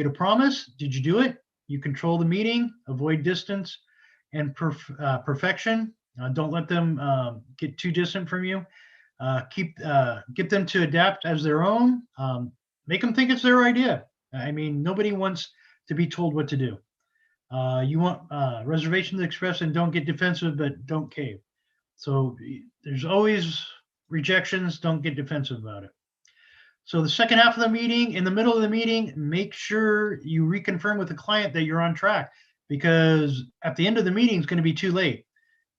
to promise. Did you do it? You control the meeting, avoid distance and perfection. Don't let them get too distant from you. Get them to adapt as their own. Make them think it's their idea. I mean, nobody wants to be told what to do. You want reservations expressed, and don't get defensive, but don't cave. So there's always rejections. Don't get defensive about it. So the second half of the meeting, in the middle of the meeting, make sure you reconfirm with the client that you're on track, because at the end of the meeting, it's going to be too late,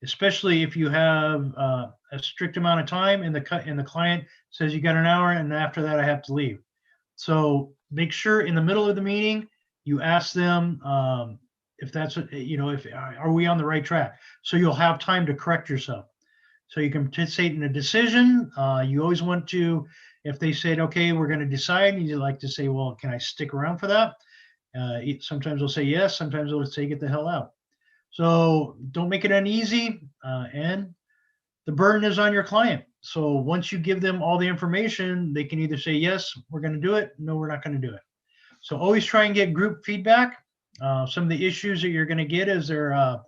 especially if you have a strict amount of time and the client says you got an hour and after that I have to leave. So make sure in the middle of the meeting, you ask them if that's, are we on the right track? So you'll have time to correct yourself. So you can participate in a decision. You always want to, if they said, okay, we're going to decide, you like to say, well, can I stick around for that? Sometimes they'll say yes, sometimes they'll say get the hell out. So don't make it uneasy, and the burden is on your client. So once you give them all the information, they can either say, yes, we're going to do it. No, we're not going to do it. So always try and get group feedback. Some of the issues that you're going to get is the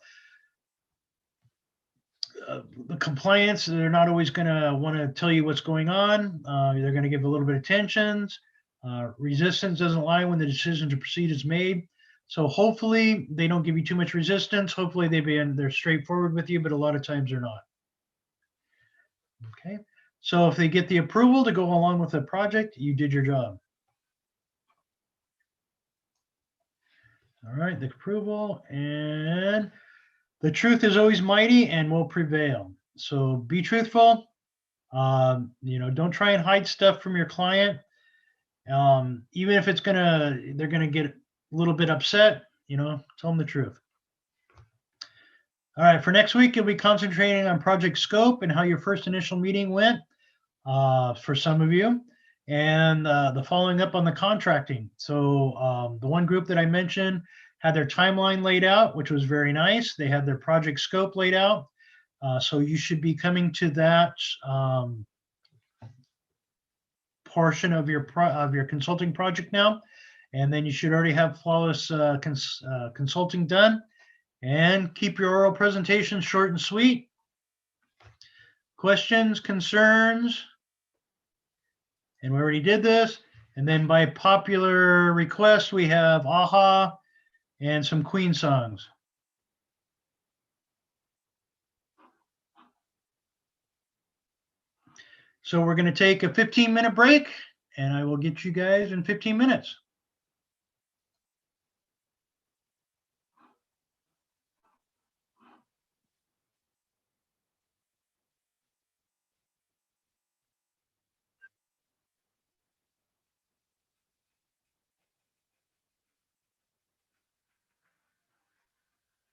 compliance. They're not always going to want to tell you what's going on. They're going to give a little bit of tensions. Resistance doesn't lie when the decision to proceed is made. So hopefully they don't give you too much resistance. Hopefully they're straightforward with you, but a lot of times they're not. Okay. So if they get the approval to go along with the project, you did your job. All right, the approval, and the truth is always mighty and will prevail. So be truthful. Don't try and hide stuff from your client. Even if they're gonna get a little bit upset, tell them the truth. All right, for next week, you'll be concentrating on project scope and how your first initial meeting went for some of you, and the following up on the contracting. So the one group that I mentioned had their timeline laid out, which was very nice. They had their project scope laid out. So you should be coming to that portion of your consulting project now. And then you should already have flawless consulting done. And keep your oral presentation short and sweet. Questions, concerns? And we already did this. And then by popular request, we have AHA and some Queen songs. So we're going to take a 15-minute break, and I will get you guys in 15 minutes.